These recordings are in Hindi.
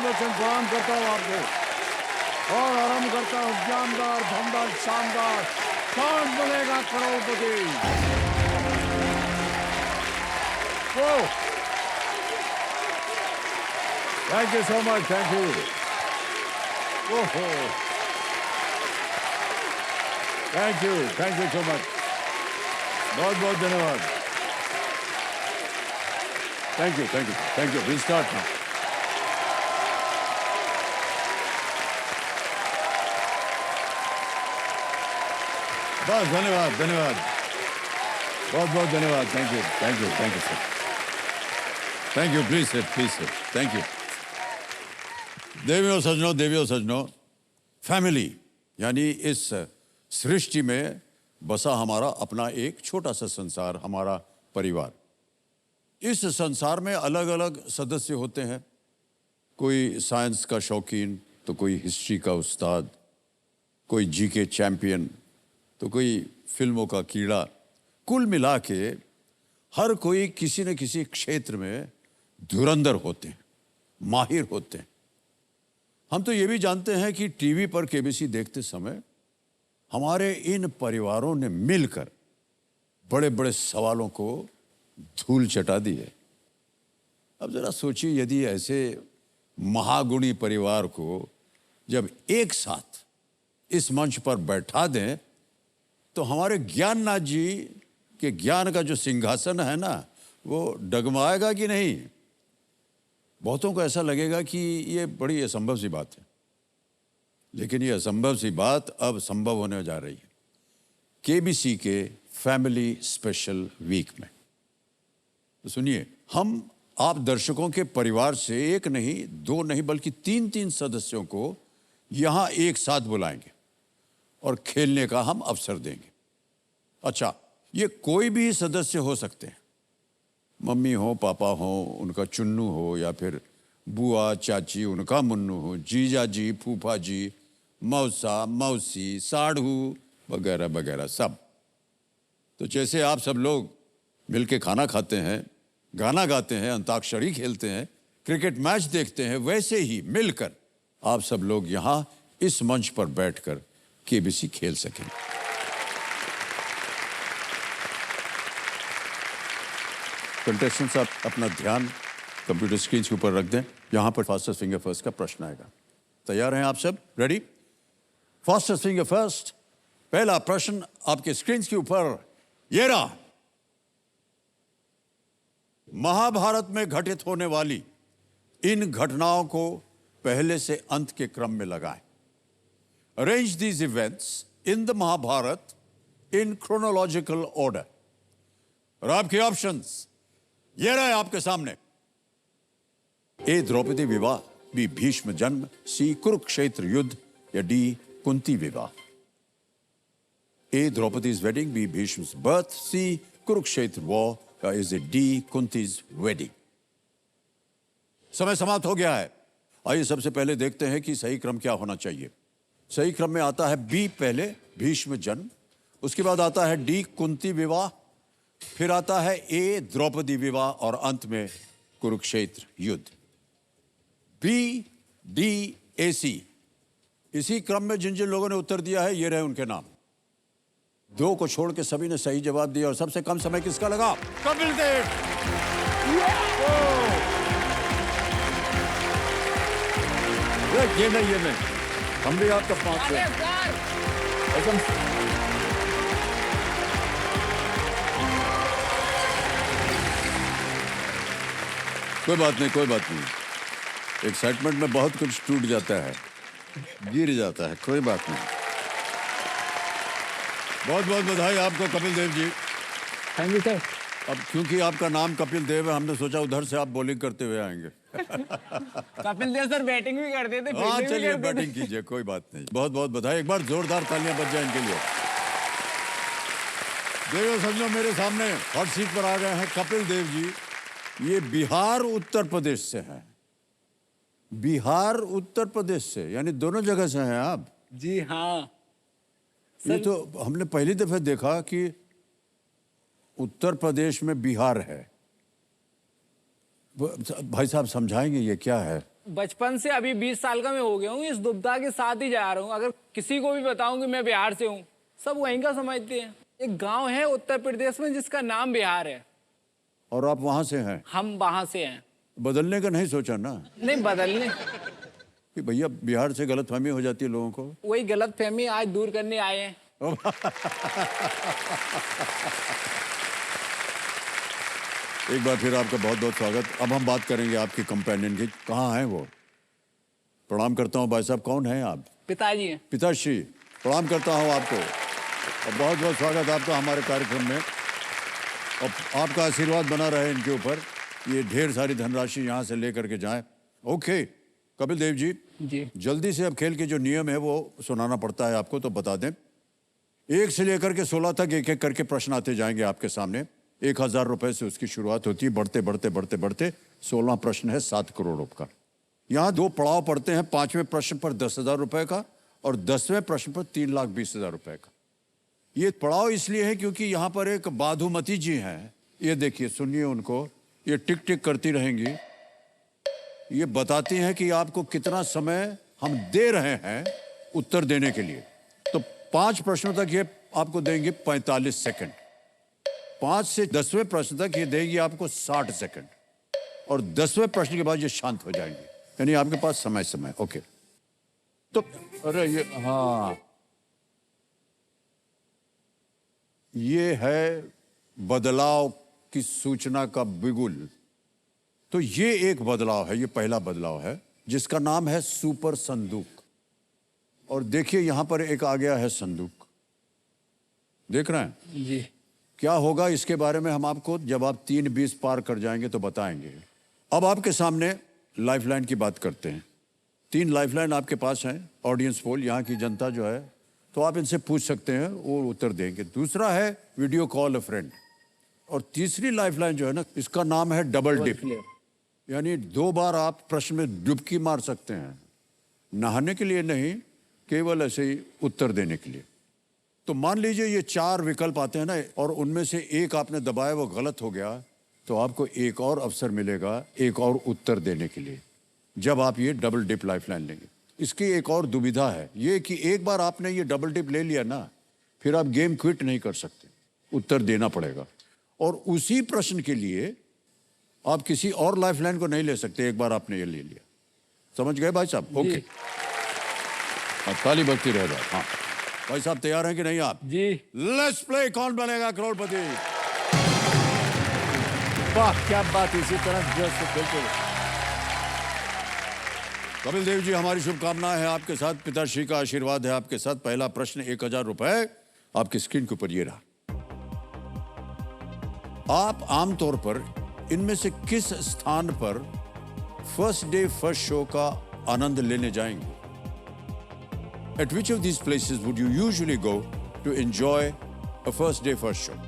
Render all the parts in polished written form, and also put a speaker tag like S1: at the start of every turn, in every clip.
S1: कॉन्ग्रेचुलेशन प्रणाम करता हूँ आपको और आरंभ करता हूँ जानदार धमदार शानदार Kaun Banega Crorepati. Thank you so much, thank you. Thank you so much, बहुत बहुत धन्यवाद। Thank you. We start now. बस धन्यवाद, बहुत बहुत धन्यवाद। Thank you sir. Thank you, please sir, thank you. देवियों सज्जनों, फैमिली यानी इस सृष्टि में बसा हमारा अपना एक छोटा सा संसार, हमारा परिवार। इस संसार में अलग अलग सदस्य होते हैं, कोई साइंस का शौकीन तो कोई हिस्ट्री का उस्ताद, कोई जीके चैंपियन तो कोई फिल्मों का कीड़ा। कुल मिला के हर कोई किसी न किसी क्षेत्र में धुरंधर होते हैं, माहिर होते हैं। हम तो ये भी जानते हैं कि टीवी पर केबीसी देखते समय हमारे इन परिवारों ने मिलकर बड़े बड़े सवालों को धूल चटा दी है। अब जरा सोचिए, यदि ऐसे महागुणी परिवार को जब एक साथ इस मंच पर बैठा दें तो हमारे ज्ञाननाथ जी के ज्ञान का जो सिंहासन है ना, वो डगमगाएगा कि नहीं। बहुतों को ऐसा लगेगा कि ये बड़ी असंभव सी बात है, लेकिन ये असंभव सी बात अब संभव होने जा रही है केबीसी के फैमिली स्पेशल वीक में। तो सुनिए, हम आप दर्शकों के परिवार से एक नहीं, दो नहीं, बल्कि तीन सदस्यों को यहाँ एक साथ बुलाएंगे और खेलने का हम अवसर देंगे। अच्छा, ये कोई भी सदस्य हो सकते हैं, मम्मी हो, पापा हो, उनका चुन्नू हो, या फिर बुआ चाची उनका मुन्नू हो, जीजा जी, फूफा जी, मौसा मौसी, साढ़ू वगैरह वगैरह सब। तो जैसे आप सब लोग मिलके खाना खाते हैं, गाना गाते हैं, अंताक्षरी खेलते हैं, क्रिकेट मैच देखते हैं, वैसे ही मिलकर आप सब लोग यहाँ इस मंच पर बैठकर केबीसी खेल सकेंगे। कंटेस्टेंट्स, आप अपना ध्यान कंप्यूटर स्क्रीन के ऊपर रख दें। यहाँ पर फास्टेस्ट फिंगर फर्स्ट का प्रश्न आएगा। तैयार हैं आप सब? रेडी? फास्टेस्ट फिंगर फर्स्ट, पहला प्रश्न आपके स्क्रीन के ऊपर ये रहा। महाभारत में घटित होने वाली इन घटनाओं को पहले से अंत के क्रम में लगाएं। Arrange these events in the Mahabharata in chronological order. और आपके ऑप्शंस ये रहे आपके सामने। ए द्रौपदी विवाह, बी भीष्म जन्म, सी कुरुक्षेत्र युद्ध, या डी कुंती विवाह। ए द्रौपदीज वेडिंग, बी भीष्म's बर्थ, सी कुरुक्षेत्र वॉर, या इज इट डी कुंतीज वेडिंग। समय समाप्त हो गया है। आइए सबसे पहले देखते हैं कि सही क्रम क्या होना चाहिए। सही क्रम में आता है बी पहले, भीष्म जन्म, उसके बाद आता है डी कुंती विवाह, फिर आता है ए द्रौपदी विवाह, और अंत में कुरुक्षेत्र युद्ध। बी डी ए सी, इसी क्रम में जिन जिन लोगों ने उत्तर दिया है ये रहे उनके नाम। दो को छोड़ के सभी ने सही जवाब दिया। और सबसे कम समय किसका लगा? कपिल देव। ये नहीं, हम भी आपका पांच हैं। कोई बात नहीं। एक्साइटमेंट में बहुत कुछ टूट जाता है, गिर जाता है, कोई बात नहीं। बहुत बहुत बधाई आपको Kapil Dev ji.
S2: Thank you sir.
S1: अब क्योंकि आपका नाम कपिल देव है, हमने सोचा उधर से आप बॉलिंग करते हुए आएंगे।
S2: कपिल देव सर बैटिंग भी करते थे।
S1: हाँ चलिए, बैटिंग कीजिए, कोई बात नहीं। बहुत बहुत बधाई, एक बार जोरदार तालियां बज जाए इनके लिए। देवियों सज्जनों, मेरे सामने हॉट सीट पर आ गए हैं कपिल देव जी। ये बिहार उत्तर प्रदेश से हैं। बिहार उत्तर प्रदेश से, यानी दोनों जगह से हैं आप?
S2: जी हाँ।
S1: ये तो हमने पहली दफे देखा कि उत्तर प्रदेश में बिहार है। भाई साहब समझाएंगे ये क्या है?
S2: बचपन से अभी 20 साल का मैं हो गया हूँ, इस दुबदा के साथ ही जा रहा हूँ। अगर किसी को भी बताऊं कि मैं बिहार से हूँ, सब वहीं का समझते हैं। एक गांव है उत्तर प्रदेश में जिसका नाम बिहार है।
S1: और आप वहां से हैं?
S2: हम वहां से हैं।
S1: बदलने का नहीं सोचा ना
S2: नहीं बदलने,
S1: कि भैया बिहार से गलतफहमी हो जाती है लोगों को?
S2: वही गलत फहमी आज दूर करने आए हैं।
S1: एक बार फिर आपका बहुत बहुत स्वागत। अब हम बात करेंगे आपकी कंपेनियन की। कहाँ हैं वो? प्रणाम करता हूँ भाई साहब। कौन हैं आप?
S2: पिताजी हैं।
S1: पिताश्री, प्रणाम करता हूँ आपको और बहुत बहुत स्वागत आपका हमारे कार्यक्रम में। और आपका आशीर्वाद बना रहे इनके ऊपर, ये ढेर सारी धनराशि यहाँ से लेकर के जाएं। ओके कपिल देव जी, जल्दी से अब खेल के जो नियम है वो सुनाना पड़ता है आपको, तो बता दें। 1 से लेकर के 16 तक एक एक करके प्रश्न आते जाएंगे आपके सामने। 1000 रुपए से उसकी शुरुआत होती है, बढ़ते बढ़ते बढ़ते बढ़ते 16 प्रश्न है 7 करोड़ का। यहाँ 2 पड़ाव पड़ते हैं। 5वें प्रश्न पर 10,000 रुपए का और 10वें प्रश्न पर 3,20,000 रुपए का। ये पड़ाव इसलिए है क्योंकि यहाँ पर एक बाधुमती जी हैं। ये देखिए, सुनिए उनको, ये टिक टिक करती रहेंगी। ये बताती हैं कि आपको कितना समय हम दे रहे हैं उत्तर देने के लिए। तो 5 प्रश्नों तक ये आपको देंगे 45 सेकंड। 5 से 10वें प्रश्न तक ये देंगी आपको 60 सेकंड और 10वें प्रश्न के बाद ये शांत हो जाएंगे। यानी आपके पास समय। ओके, तो अरे ये, हाँ, ये है बदलाव की सूचना का बिगुल। तो ये एक बदलाव है, ये पहला बदलाव है जिसका नाम है सुपर संदूक। और देखिए यहां पर एक आ गया है संदूक, देख रहे हैं
S2: जी।
S1: क्या होगा इसके बारे में हम आपको जब आप 3:20 पार कर जाएंगे तो बताएंगे। अब आपके सामने लाइफलाइन की बात करते हैं। 3 लाइफलाइन आपके पास हैं। ऑडियंस पोल, यहाँ की जनता जो है, तो आप इनसे पूछ सकते हैं, वो उत्तर देंगे। दूसरा है वीडियो कॉल अ फ्रेंड। और तीसरी लाइफलाइन जो है ना, इसका नाम है डबल डिप। यानी 2 बार आप प्रश्न में डुबकी मार सकते हैं, नहाने के लिए नहीं, केवल ऐसे ही उत्तर देने के लिए। तो मान लीजिए ये 4 विकल्प आते हैं ना, और उनमें से एक आपने दबाया, वो गलत हो गया, तो आपको एक और अवसर मिलेगा एक और उत्तर देने के लिए जब आप ये डबल डिप लाइफलाइन लेंगे। इसकी एक और दुविधा है ये कि एक बार आपने ये डबल डिप ले लिया ना, फिर आप गेम क्विट नहीं कर सकते, उत्तर देना पड़ेगा। और उसी प्रश्न के लिए आप किसी और लाइफलाइन को नहीं ले सकते, एक बार आपने ये ले लिया। समझ गए भाई साहब? ओके, ताली बजती रह जाए। हाँ भाई साहब, तैयार हैं कि नहीं आप?
S2: जी।
S1: लेट्स प्ले कौन बनेगा करोड़पति। वाह क्या बात, इसी तरह जोश से खेलते रहो। कपिल देव जी, हमारी शुभकामनाएं हैं आपके साथ, पिताश्री का आशीर्वाद है आपके साथ। पहला प्रश्न 1000 रुपए आपकी स्क्रीन के ऊपर ये रहा। आप आमतौर पर इनमें से किस स्थान पर फर्स्ट डे फर्स्ट शो का आनंद लेने जाएंगे? At which of these places would you usually go to enjoy a first day first show?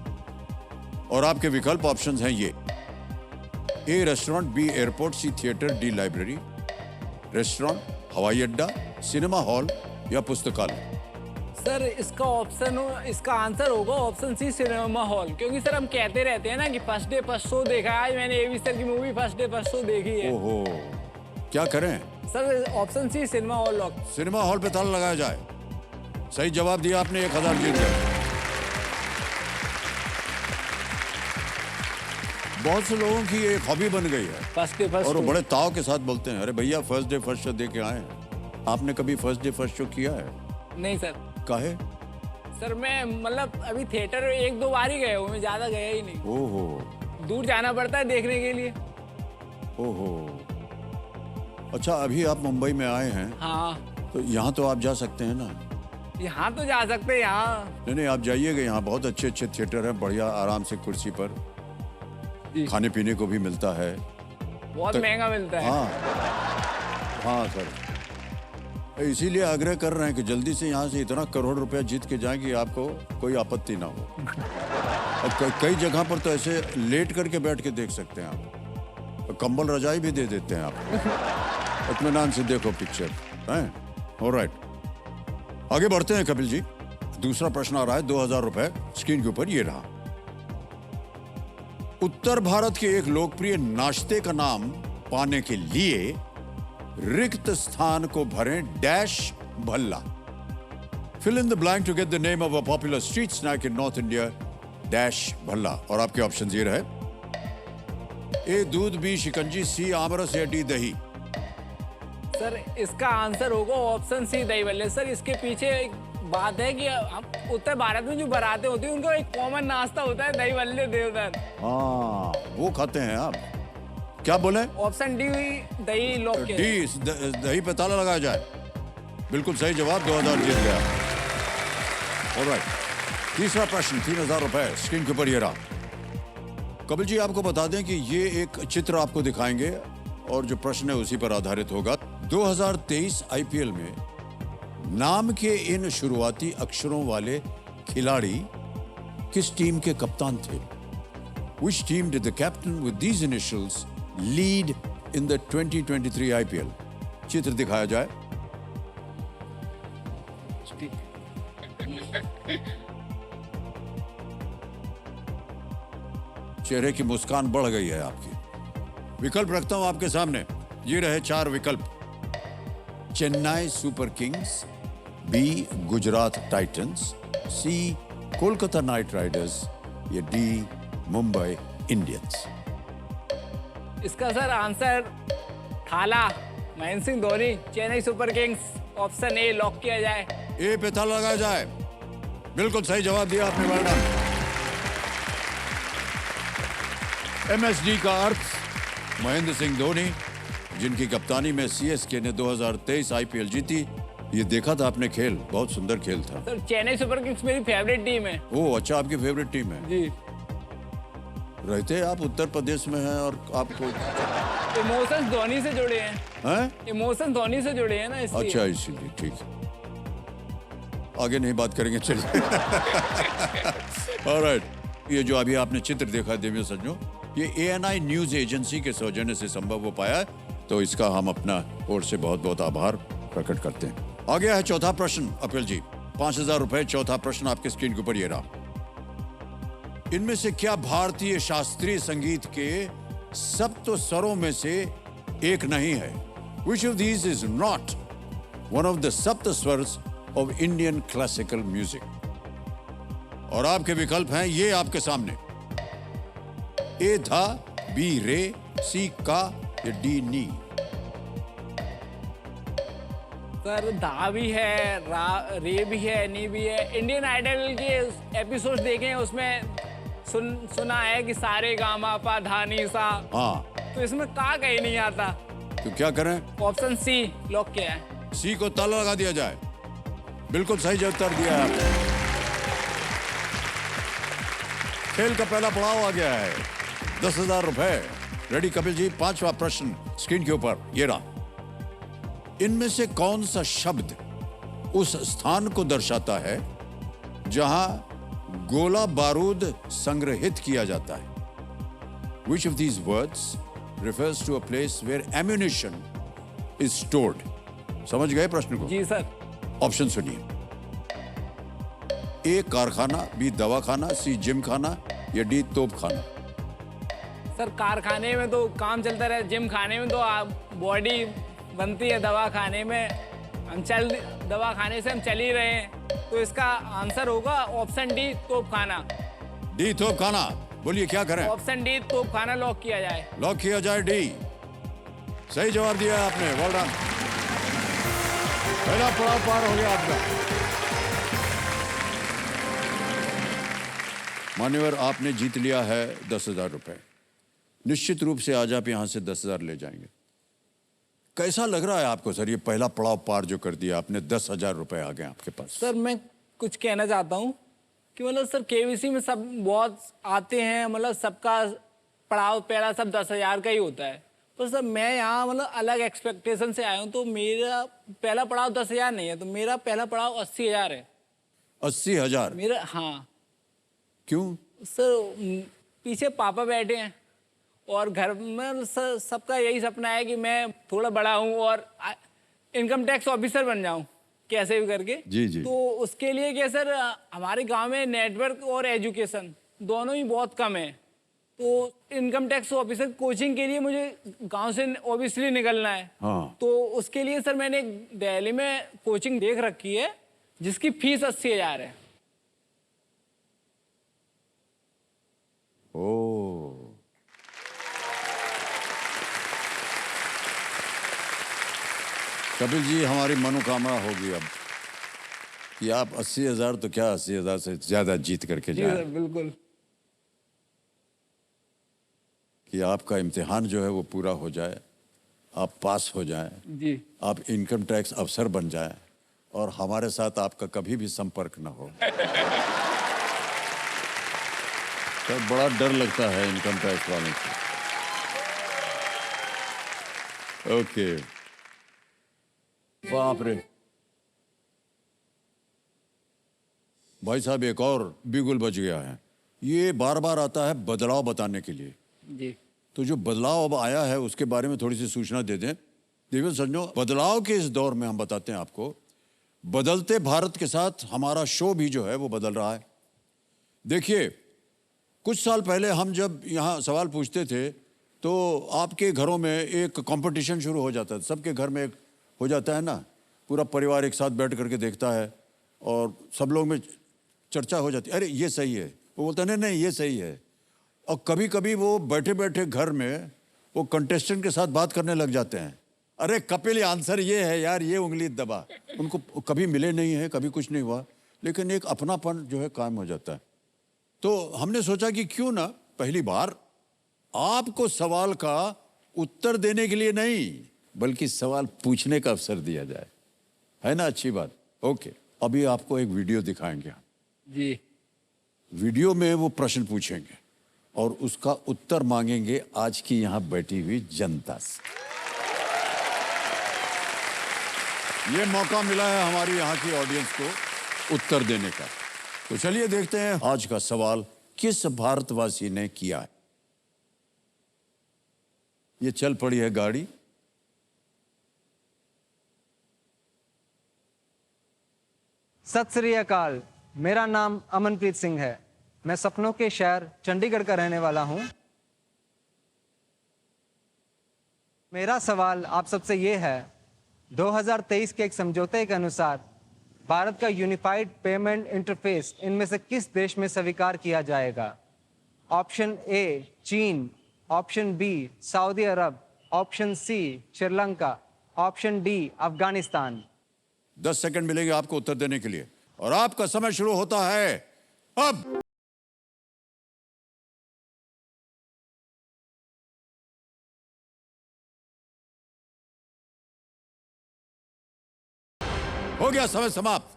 S1: और आपके विकल्प ऑप्शंस हैं ये: A restaurant, B airport, C theatre, D library. Restaurant, हवाई अड्डा, सिनेमा हॉल या पुस्तकालय।
S2: सर इसका आंसर होगा ऑप्शन सी, सिनेमा हॉल। क्योंकि सर हम कहते रहते हैं ना कि फर्स्ट डे फर्स्ट शो देखा है। आज मैंने एवी सर की movie first day first show देखी है।
S1: ओहो, क्या करें?
S2: Sir option C, cinema hall lock.
S1: Cinema hall पे ताला लगाया जाए। सही जवाब दिया आपने, 1000 जीत गए। बहुत से लोगों की एक हॉबी बन गई है
S2: फर्स्ट डे फर्स्ट
S1: और वो
S2: शो।
S1: बड़े ताव के साथ बोलते हैं, अरे भैया फर्स्ट डे फर्स्ट शो देख के आए हैं। आपने कभी फर्स्ट डे फर्स्ट शो किया है?
S2: नहीं सर।
S1: काहे?
S2: सर मैं मतलब अभी थिएटर 1-2 बार ही गया हूँ, मैं ज्यादा गया ही नहीं।
S1: ओहो,
S2: दूर जाना पड़ता है देखने के लिए।
S1: ओहो, अच्छा अभी आप मुंबई में आए हैं?
S2: हाँ।
S1: तो यहाँ तो आप जा सकते हैं ना?
S2: यहाँ तो जा सकते हैं। यहाँ
S1: नहीं, आप जाइएगा, यहाँ बहुत अच्छे अच्छे थिएटर हैं, बढ़िया आराम से कुर्सी पर, खाने पीने को भी मिलता है।
S2: बहुत महंगा मिलता है।
S1: हाँ सर, इसीलिए आग्रह कर रहे हैं कि जल्दी से यहाँ से इतना करोड़ रुपया जीत के जाएं कि आपको कोई आपत्ति ना हो। और कई जगह पर तो ऐसे लेट करके बैठ के देख सकते हैं आप, तो कंबल रजाई भी दे देते हैं आपको, इत्मीनान से देखो पिक्चर हैं। ऑलराइट, आगे बढ़ते हैं कपिल जी। दूसरा प्रश्न आ रहा है, 2000 रुपए स्क्रीन के ऊपर ये रहा। उत्तर भारत के एक लोकप्रिय नाश्ते का नाम पाने के लिए रिक्त स्थान को भरें dash bhalla. Fill in the blank to get the name of a popular street snack in North India dash bhalla. और आपके ऑप्शन ये रहे, ए दूध, बी शिकंजी, सी आमरस या डी दही।
S2: सर इसका आंसर होगा ऑप्शन सी, दही बल्ले। सर इसके पीछे एक बात है कि हम उत्तर भारत में जो बारातें होती हैं उनका एक कॉमन नाश्ता होता है दही बल्ले देवदार।
S1: हाँ, वो खाते हैं आप। क्या बोले?
S2: ऑप्शन डी दही लॉक किया जाए।
S1: डी दही पे ताला लगाया जाए। बिल्कुल सही जवाब, 2000 जीत गया। ऑलराइट, तीसरा प्रश्न, 3000 रुपए स्क्रीन के ऊपर ये रहा। कपिल जी आपको बता दें कि ये एक चित्र आपको दिखाएंगे और जो प्रश्न है उसी पर आधारित होगा। 2023 आईपीएल में नाम के इन शुरुआती अक्षरों वाले खिलाड़ी किस टीम के कप्तान थे? Which team did the captain with these initials lead in the 2023 IPL? चित्र दिखाया जाए। चेहरे की मुस्कान बढ़ गई है आपकी। विकल्प रखता हूं आपके सामने, ये रहे 4 विकल्प। Chennai Super Kings, B Gujarat Titans, C Kolkata Knight Riders या डी मुंबई इंडियंस।
S2: इसका sir answer Thala, Mahendra Singh Dhoni, Chennai Super Kings. Option A lock किया जाए।
S1: ए पे ताला लगाया जाए। बिल्कुल सही जवाब दिया आपने, वेल डन। एमएसडी का अर्थ महेंद्र सिंह धोनी, जिनकी कप्तानी में सीएसके ने 2023 आईपीएल जीती। ये देखा था आपने खेल, बहुत सुंदर खेल था।
S2: सर चेन्नई सुपर किंग्स मेरी फेवरेट टीम है।
S1: ओह अच्छा, आपकी फेवरेट टीम है।
S2: जी।
S1: रहते आप उत्तर प्रदेश में हैं और आपको
S2: इमोशंस धोनी से जुड़े हैं।
S1: हैं?
S2: इमोशंस धोनी से जुड़े हैं ना, इसलिए।
S1: अच्छा, इसीलिए ठीक है। आगे नहीं बात करेंगे, चलिए। ऑलराइट, ये जो अभी आपने चित्र देखा देवियों सज्जनों, ये ANI न्यूज एजेंसी के सौजन्य से संभव हो पाया है, तो इसका हम अपना ओर से बहुत बहुत आभार प्रकट करते हैं। आगे है चौथा प्रश्न अपिल जी, 5000 रुपए। चौथा प्रश्न आपके स्क्रीन के ऊपर ये रहा। इनमें से क्या भारतीय शास्त्रीय संगीत के सप्त स्वरों में से एक नहीं है? Which of these is not one of the सप्त स्वरस of Indian classical music? और आपके विकल्प हैं ये आपके सामने, ए धा, बी रे, सी का या डी नी।
S2: सर धा भी है, रे भी है, नी भी है। इंडियन आइडल के एपिसोड देखे हैं, उसमें सुना है कि सारे गामा पा धा नी सा।
S1: हाँ,
S2: तो इसमें का कहीं नहीं आता।
S1: तो क्या करें?
S2: ऑप्शन सी लॉक किया है।
S1: सी को ताला लगा दिया जाए। बिल्कुल सही उत्तर दिया है आपने। खेल का पहला पड़ाव आ गया है, 10,000 रुपए। रेडी कपिल जी, 5वां प्रश्न स्क्रीन के ऊपर ये रहा। इनमें से कौन सा शब्द उस स्थान को दर्शाता है जहां गोला बारूद संग्रहित किया जाता है? Which of these words refers to a place where ammunition is stored? समझ गए प्रश्न को?
S2: जी सर।
S1: ऑप्शन सुनिए, ए कारखाना, बी दवाखाना, सी जिम खाना या डी तोप खाना।
S2: सर कारखाने में तो काम चलता रहे, जिम खाने में तो बॉडी बनती है, दवा खाने में दवा खाने से हम चल ही रहे हैं। तो इसका आंसर होगा ऑप्शन डी तोप खाना।
S1: डी तोप खाना। बोलिए क्या करें?
S2: ऑप्शन डी तोप खाना लॉक किया जाए।
S1: लॉक किया जाए डी। सही जवाब दिया है आपने, वेल डन। पहला पड़ाव पार हो गया आपका। मान्यवर, आपने जीत लिया है 10,000 रुपए। निश्चित रूप से आज आप यहां से 10,000 ले जाएंगे। कैसा लग रहा है आपको सर, ये पहला पड़ाव पार जो कर दिया आपने, 10,000 रुपए आ गए आपके पास?
S2: सर मैं कुछ कहना चाहता हूँ कि मतलब सर केवीसी में सब बहुत आते हैं, मतलब सबका पड़ाव पहला सब 10,000 का ही होता है। तो सर मैं यहाँ मतलब अलग एक्सपेक्टेशन से आया हूँ, तो मेरा पहला पड़ाव 10,000 नहीं है, तो मेरा पहला पड़ाव 80,000 है।
S1: 80,000?
S2: मेरा, हाँ।
S1: क्यों
S2: सर पीछे पापा बैठे हैं और घर में सबका यही सपना है कि मैं थोड़ा बड़ा हूँ और इनकम टैक्स ऑफिसर बन जाऊँ कैसे भी करके।
S1: जी जी।
S2: तो उसके लिए क्या सर, हमारे गांव में नेटवर्क और एजुकेशन दोनों ही बहुत कम है। तो इनकम टैक्स ऑफिसर कोचिंग के लिए मुझे गांव से ऑब्वियसली निकलना है।
S1: हाँ।
S2: तो उसके लिए सर मैंने दिल्ली में कोचिंग देख रखी है जिसकी फीस 80,000 है।
S1: ओ, कपिल जी, हमारी मनोकामना होगी अब कि आप 80,000 तो क्या 80,000 से ज्यादा जीत करके
S2: जी
S1: जाए,
S2: सर बिल्कुल।
S1: कि आपका इम्तिहान जो है वो पूरा हो जाए, आप पास हो जाएं,
S2: जी
S1: आप इनकम टैक्स अफसर बन जाएं और हमारे साथ आपका कभी भी संपर्क ना हो। तो बड़ा डर लगता है इनकम टैक्स वालों से। ओके, बाप रे भाई साहब, एक और बिगुल बच गया है। ये बार बार आता है बदलाव बताने के लिए।
S2: जी
S1: तो जो बदलाव अब आया है उसके बारे में थोड़ी सी सूचना दे दें। देखिए सज्जनों, बदलाव के इस दौर में हम बताते हैं आपको, बदलते भारत के साथ हमारा शो भी जो है वो बदल रहा है। देखिए, कुछ साल पहले हम जब यहाँ सवाल पूछते थे तो आपके घरों में एक कंपटीशन शुरू हो जाता था। सबके घर में एक हो जाता है ना, पूरा परिवार एक साथ बैठ करके देखता है और सब लोग में चर्चा हो जाती है, अरे ये सही है, वो बोलता है नहीं नहीं ये सही है। और कभी कभी वो बैठे बैठे घर में वो कंटेस्टेंट के साथ बात करने लग जाते हैं, अरे कपिल आंसर ये है यार, ये उंगली दबा। उनको कभी मिले नहीं है, कभी कुछ नहीं हुआ, लेकिन एक अपनापन जो है कायम हो जाता है। तो हमने सोचा कि क्यों ना पहली बार आपको सवाल का उत्तर देने के लिए नहीं बल्कि सवाल पूछने का अवसर दिया जाए, है ना? अच्छी बात। ओके, अभी आपको एक वीडियो दिखाएंगे हम।
S2: जी
S1: वीडियो में वो प्रश्न पूछेंगे और उसका उत्तर मांगेंगे आज की यहां बैठी हुई जनता से। ये मौका मिला है हमारी यहाँ की ऑडियंस को उत्तर देने का। तो चलिए देखते हैं आज का सवाल किस भारतवासी ने किया है। ये चल पड़ी है गाड़ी।
S3: सत श्री अकाल, मेरा नाम अमनप्रीत सिंह है। मैं सपनों के शहर चंडीगढ़ का रहने वाला हूं। मेरा सवाल आप सबसे ये है, 2023 के एक समझौते के अनुसार भारत का यूनिफाइड पेमेंट इंटरफेस इनमें से किस देश में स्वीकार किया जाएगा? ऑप्शन ए चीन, option B Saudi Arab, option C Sri Lanka, option D Afghanistan.
S1: 10 second मिलेंगे आपको उत्तर देने के लिए और आपका समय शुरू होता है अब। हो गया समय समाप्त।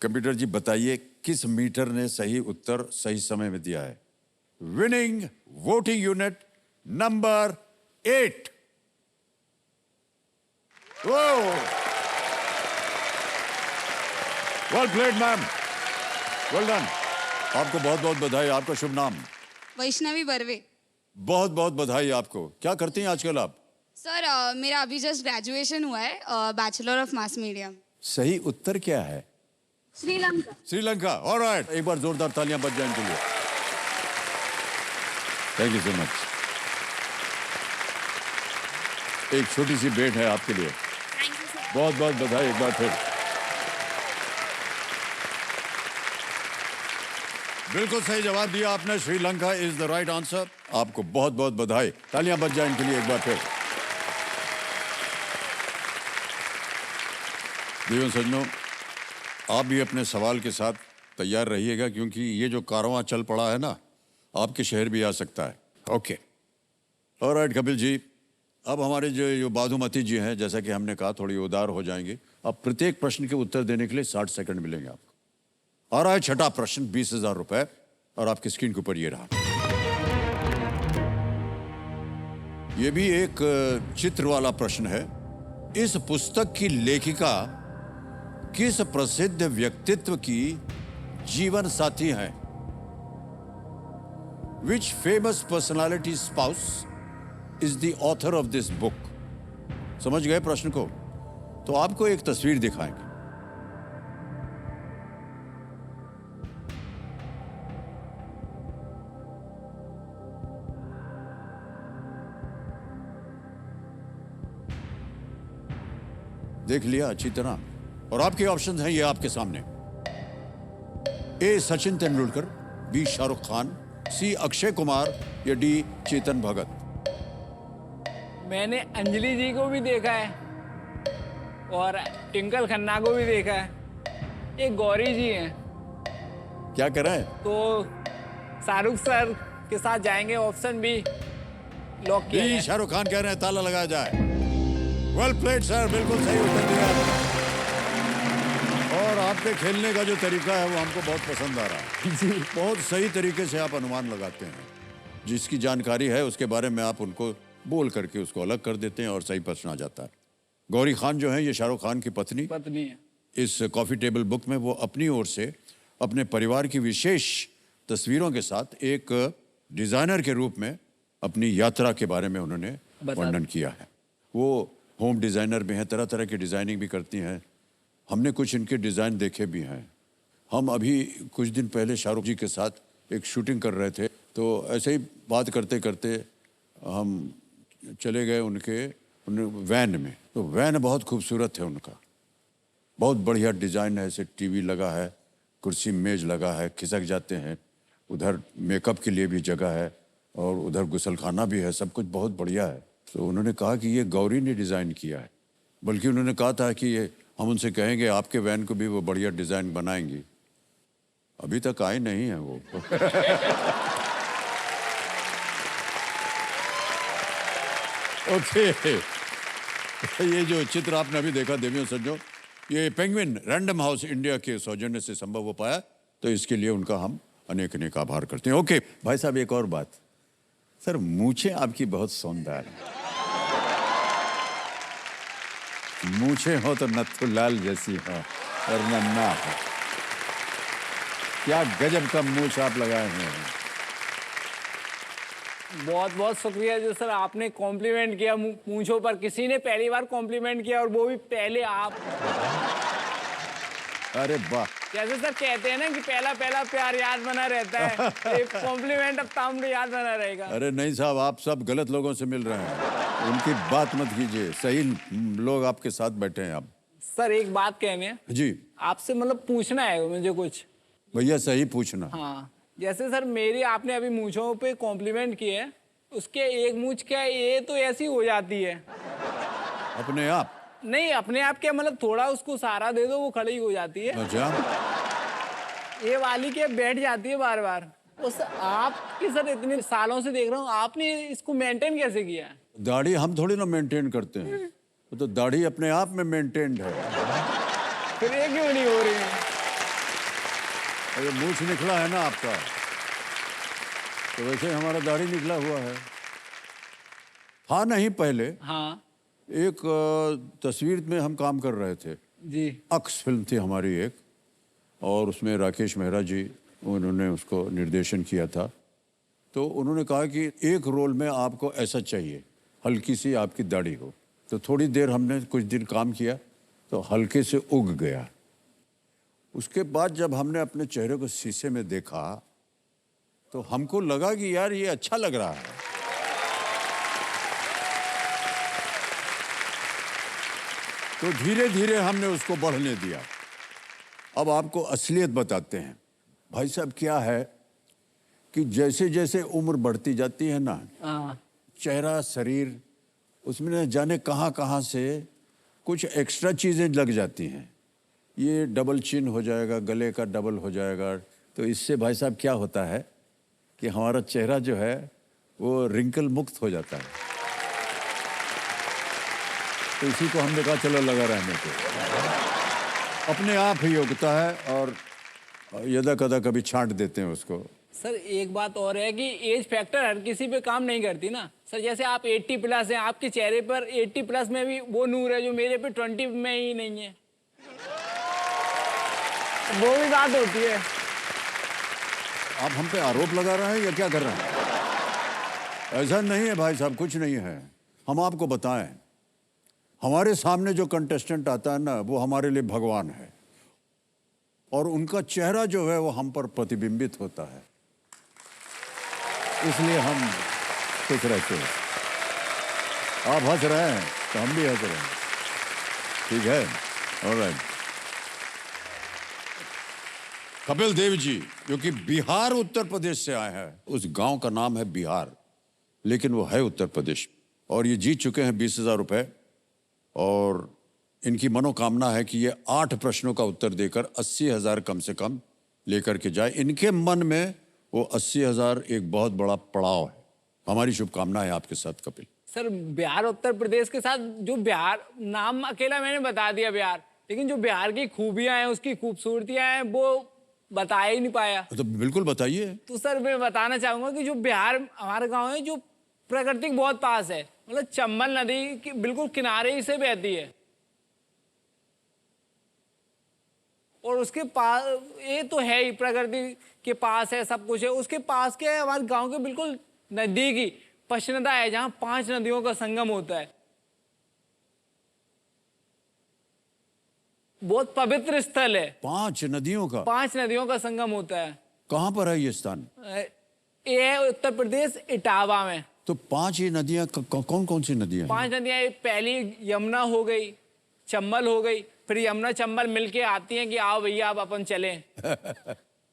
S1: कंप्यूटर जी बताइए किस मीटर ने सही उत्तर सही समय में दिया है? Winning voting unit number 8। Well played ma'am, well done. आपको बहुत बहुत बधाई। आपका शुभ नाम?
S4: वैष्णवी बर्वे।
S1: बहुत बहुत बधाई आपको। क्या करती हैं आजकल आप?
S4: सर मेरा अभी जस्ट ग्रेजुएशन हुआ है, बैचलर ऑफ मास मीडिया।
S1: सही उत्तर क्या है?
S4: श्रीलंका।
S1: श्रीलंका। ऑलराइट, एक बार जोरदार तालियां बज जाएं इनके लिए। Thank you so much. एक छोटी सी भेंट है आपके लिए।
S4: Thank you sir.
S1: बहुत बहुत बधाई एक बार फिर। बिल्कुल सही जवाब दिया आपने, Sri Lanka is the right answer. आपको बहुत बहुत बधाई। तालियां बज जाएं इनके लिए एक बार फिर। देवन सज्जनों, आप भी अपने सवाल के साथ तैयार रहिएगा क्योंकि ये जो कारवां चल पड़ा है ना, आपके शहर भी आ सकता है। ओके, ऑलराइट कपिल जी, अब हमारे जो बाधुमती जी हैं, जैसा कि हमने कहा, थोड़ी उदार हो जाएंगे। अब प्रत्येक प्रश्न के उत्तर देने के लिए 60 सेकंड मिलेंगे आपको। आ रहा है छठा प्रश्न, 20,000 रुपए, और आपकी स्क्रीन के ऊपर ये रहा। ये भी एक चित्र वाला प्रश्न है। इस पुस्तक की लेखिका किस प्रसिद्ध व्यक्तित्व की जीवन साथी हैं? Which famous personality spouse is the author of this book? समझ गए प्रश्न को? तो आपको एक तस्वीर दिखाएंगे। देख लिया अच्छी तरह, और आपके ऑप्शन हैं ये आपके सामने। ए सचिन तेंदुलकर, बी शाहरुख खान, सी अक्षय कुमार या डी चेतन भगत।
S2: मैंने अंजलि जी को भी देखा है और ट्विंकल खन्ना को भी देखा है, एक गौरी जी हैं।
S1: क्या कह रहे हैं?
S2: तो शाहरुख सर के साथ जाएंगे, ऑप्शन बी लॉक किया
S1: बी
S2: जाए।
S1: शाहरुख खान कह रहे हैं, ताला लगाया जाए। वेल प्लेड सर, बिल्कुल सही उत्तर दिया आपने। और आपके खेलने का जो तरीका है वो हमको बहुत पसंद आ रहा है। बहुत सही तरीके से आप अनुमान लगाते हैं, जिसकी जानकारी है उसके बारे में आप उनको बोल करके उसको अलग कर देते हैं और सही प्रश्न आ जाता है। गौरी खान जो है ये शाहरुख खान की पत्नी
S2: है।
S1: इस कॉफी टेबल बुक में वो अपनी ओर से अपने परिवार की विशेष तस्वीरों के साथ एक डिजाइनर के रूप में अपनी यात्रा के बारे में उन्होंने वर्णन किया है। वो होम डिजाइनर भी हैं, तरह तरह की डिजाइनिंग भी करती हैं। हमने कुछ इनके डिज़ाइन देखे भी हैं। हम अभी कुछ दिन पहले शाहरुख जी के साथ एक शूटिंग कर रहे थे, तो ऐसे ही बात करते करते हम चले गए उनके वैन में। तो वैन बहुत खूबसूरत है उनका, बहुत बढ़िया डिज़ाइन है, ऐसे टीवी लगा है, कुर्सी मेज लगा है, खिसक जाते हैं। उधर मेकअप के लिए भी जगह है और उधर गुसलखाना भी है, सब कुछ बहुत बढ़िया है। तो उन्होंने कहा कि ये गौरी ने डिज़ाइन किया है, बल्कि उन्होंने कहा था कि ये हम उनसे कहेंगे आपके वैन को भी वो बढ़िया डिज़ाइन बनाएंगी। अभी तक आए नहीं है वो। ओके, ये जो चित्र आपने अभी देखा देवियों सज्जों, ये पेंगुइन रैंडम हाउस इंडिया के सौजन्य से संभव हो पाया, तो इसके लिए उनका हम अनेक अनेक आभार करते हैं। ओके भाई साहब, एक और बात सर, मूछें आपकी बहुत शानदार हैं। मूछें हो तो नथुलाल जैसी हो और नन्ना हो। क्या गजब का मूछ आप लगाए हैं।
S2: बहुत बहुत शुक्रिया जो सर आपने कॉम्प्लीमेंट किया मूंछों पर। किसी ने पहली बार कॉम्प्लीमेंट किया और वो भी पहले आप।
S1: अरे वाह।
S2: जैसे सर कहते हैं ना कि पहला पहला प्यार याद बना रहता है, एक कॉम्प्लीमेंट अब ताम को याद बना रहेगा।
S1: अरे नहीं साहब, आप सब गलत लोगों से मिल रहे हैं, उनकी बात मत कीजिए, सही लोग आपके साथ बैठे हैं। आप
S2: सर एक बात कहनी है
S1: जी,
S2: आपसे, मतलब पूछना है मुझे कुछ।
S1: भैया सही पूछना।
S2: हाँ, जैसे सर मेरी आपने अभी मूंछों पे कॉम्प्लीमेंट किए, उसके एक मूंछ क्या ये तो ऐसी हो जाती है
S1: अपने आप?
S2: नहीं, अपने आप क्या, मतलब थोड़ा उसको सहारा दे दो वो खड़ी हो जाती है।
S1: अच्छा,
S2: ये वाली क्या बैठ जाती है बार बार। उस आपकी सर इतने सालों से देख रहा हूँ, आपने इसको मेंटेन कैसे किया?
S1: दाढ़ी हम थोड़ी ना मेंटेन करते हैं, वो तो दाढ़ी अपने आप में मेंटेन्ड है।
S2: फिर ये क्यों नहीं हो रही है?
S1: अरे मूछ निकला है ना आपका, तो वैसे हमारा दाढ़ी निकला हुआ है। हाँ नहीं, पहले
S2: हाँ
S1: एक तस्वीर में हम काम कर रहे थे
S2: जी,
S1: अक्स फिल्म थी हमारी एक, और उसमें राकेश मेहरा जी उन्होंने उसको निर्देशन किया था। तो उन्होंने कहा कि एक रोल में आपको ऐसा चाहिए, हल्की सी आपकी दाढ़ी हो। तो थोड़ी देर हमने कुछ दिन काम किया तो हल्के से उग गया। उसके बाद जब हमने अपने चेहरे को शीशे में देखा तो हमको लगा कि यार ये अच्छा लग रहा है। तो धीरे धीरे हमने उसको बढ़ने दिया। अब आपको असलियत बताते हैं भाई साहब। क्या है कि जैसे जैसे उम्र बढ़ती जाती है ना,
S2: हाँ
S1: चेहरा शरीर उसमें न जाने कहाँ कहाँ से कुछ एक्स्ट्रा चीज़ें लग जाती हैं। ये डबल चिन हो जाएगा, गले का डबल हो जाएगा। तो इससे भाई साहब क्या होता है कि हमारा चेहरा जो है वो रिंकल मुक्त हो जाता है। तो इसी को हमने कहा चलो लगा रहने को, अपने आप ही उगता है और यदा कदा कभी छांट देते हैं उसको।
S2: सर एक बात और है कि एज फैक्टर हर किसी पे काम नहीं करती ना सर। जैसे आप 80 प्लस हैं, आपके चेहरे पर 80 प्लस में भी वो नूर है जो मेरे पे 20 में ही नहीं है। वो भी बात होती है।
S1: आप हम पे आरोप लगा रहे हैं या क्या कर रहे हैं? ऐसा नहीं है भाई साहब, कुछ नहीं है। हम आपको बताएं, हमारे सामने जो कंटेस्टेंट आता है ना, वो हमारे लिए भगवान है और उनका चेहरा जो है वो हम पर प्रतिबिंबित होता है, इसलिए हम खुश रहते हैं। आप हंस रहे हैं तो हम भी हंस रहे हैं। ठीक है, ऑलराइट। कपिल देव जी, जो कि बिहार उत्तर प्रदेश से आए हैं, उस गांव का नाम है बिहार, लेकिन वो है उत्तर प्रदेश, और ये जीत चुके हैं 20,000 रुपए। और इनकी मनोकामना है कि ये 8 प्रश्नों का उत्तर देकर 80,000 कम से कम लेकर के जाए। इनके मन में वो 80,000 एक बहुत बड़ा पड़ाव है। हमारी शुभकामना है आपके साथ कपिल।
S2: सर बिहार उत्तर प्रदेश के साथ जो बिहार नाम अकेला मैंने बता दिया बिहार, लेकिन जो बिहार की खूबियां हैं, उसकी खूबसूरतियां हैं, वो बता ही नहीं पाया।
S1: तो बिल्कुल बताइए।
S2: तो सर मैं बताना चाहूंगा कि जो बिहार हमारा गांव है, जो प्रकृति बहुत पास है, मतलब चंबल नदी की बिल्कुल किनारे ही से बहती है, और उसके पास ये तो है ही, प्रकृति के पास है, सब कुछ है। उसके पास के हमारे गांव के बिल्कुल नजदीक ही पश्चिमदा है, जहां 5 नदियों का संगम होता है। बहुत पवित्र स्थल है।
S1: 5 नदियों का?
S2: 5 नदियों का संगम होता है।
S1: कहाँ पर है ये स्थान?
S2: ये है उत्तर प्रदेश, इटावा में।
S1: तो 5 ही नदियां कौन कौन सी नदियां हैं?
S2: 5 नदियां, पहली यमुना हो गई, चंबल हो गई, फिर यमुना चंबल मिलके आती हैं कि आओ भैया आप अपन चलें।